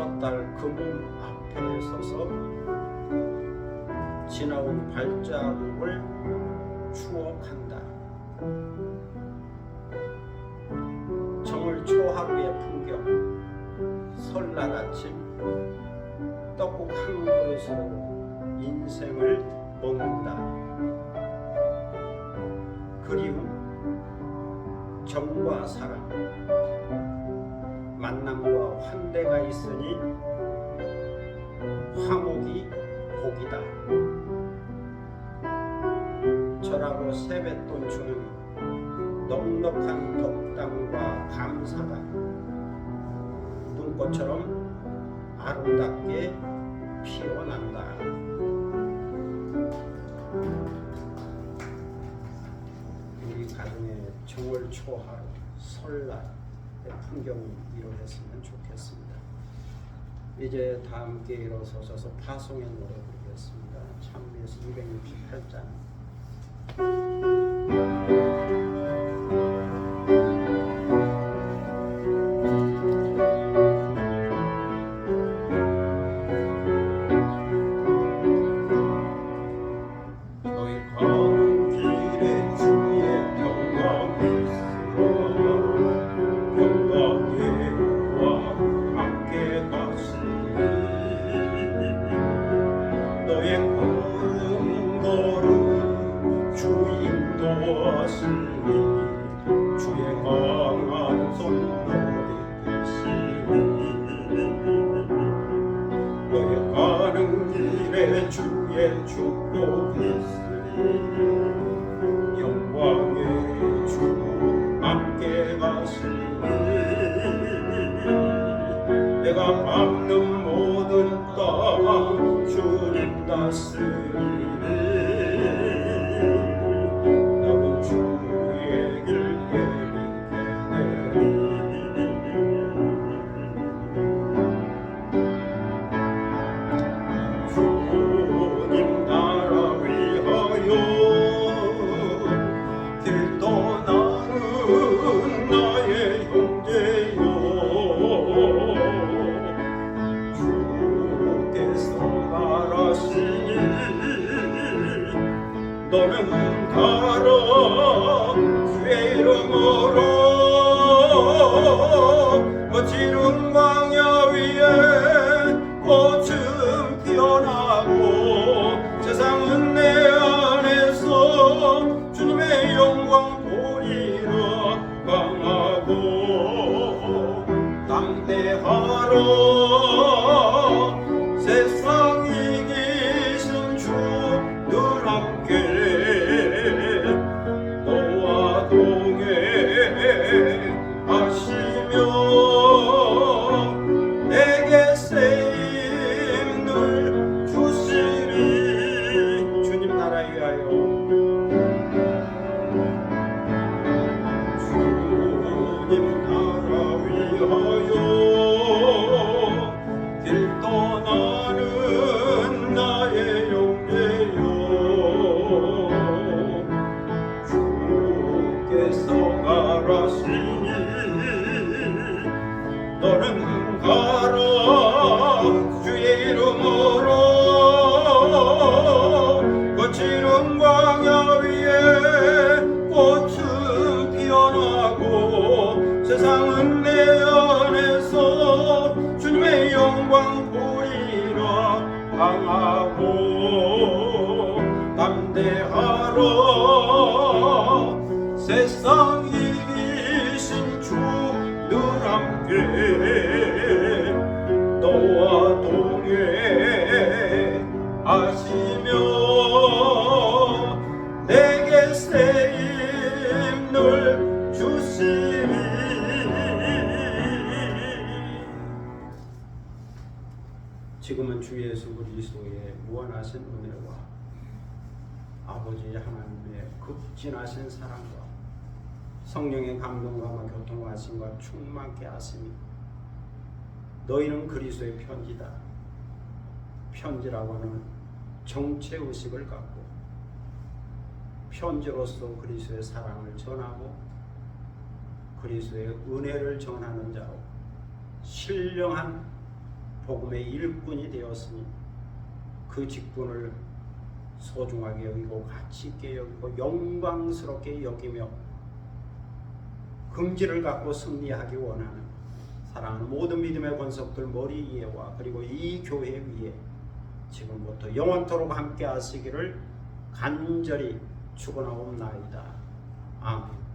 섣달 그 몸 앞에 서서 지나온 발자국을 추억한다. 정월 초하루의 풍경, 설날 아침 떡국 한 그릇으로 인생을 먹는다. 그리움, 정과 사랑, 만남과 환대가 있으니 화목이 복이다. 절하고 세뱃돈 주는 넉넉한 덕담과 감사가 눈꽃처럼 아름답게 피어난다. 우리 가정의 정월 초하루 설날의 풍경이 이루어졌으면 좋겠습니다. 이제 다 함께 일어서셔서 파송의 노래 부르겠습니다. 찬미에서 268장. 주의 축복이 있으니 영광의 주 함께 가시니 내가 밟는 모든 땅 주님 다스리니 나는 주의 길 예비케 너는 가라 주의 이름으로 거칠은 광야 위에 꽃은 피어나고 세상은 내 안에서 주님의 영광 보이라 강하고 담대하라 세상 이기신 주 늘 함께 너와 동행하시며 내게 세임 늘 주시리 주님 나라 위하여 주님 나라 위하여 길 떠나는 나의 영예여 주께서 가라시니 너는 가라 주의 이름으로 거칠은 광야 위에 꽃은 피어나고 세상은 내 안에서 주님의 영광 보이라 강하고 담대하라 세상 이기신 주 늘 함께 너와 동행하시며 내게 세임 늘 주시리 지금은 주 예수 그리스도의 무한하신 은혜와 아버지 하나님의 극진하신 사랑과 성령의 감동과 교통하심과 충만케 하시니 너희는 그리스도의 편지다. 편지라고 하는 정체의식을 갖고 편지로서 그리스도의 사랑을 전하고 그리스도의 은혜를 전하는 자로 신령한 복음의 일꾼이 되었으니 그 직분을 소중하게 여기고 가치 있게 여기고 영광스럽게 여기며 긍지를 갖고 승리하기 원하는 사랑하는 모든 믿음의 권속들 머리 위에와 그리고 이 교회 위에 지금부터 영원토록 함께 하시기를 간절히 축원하옵나이다. 아멘.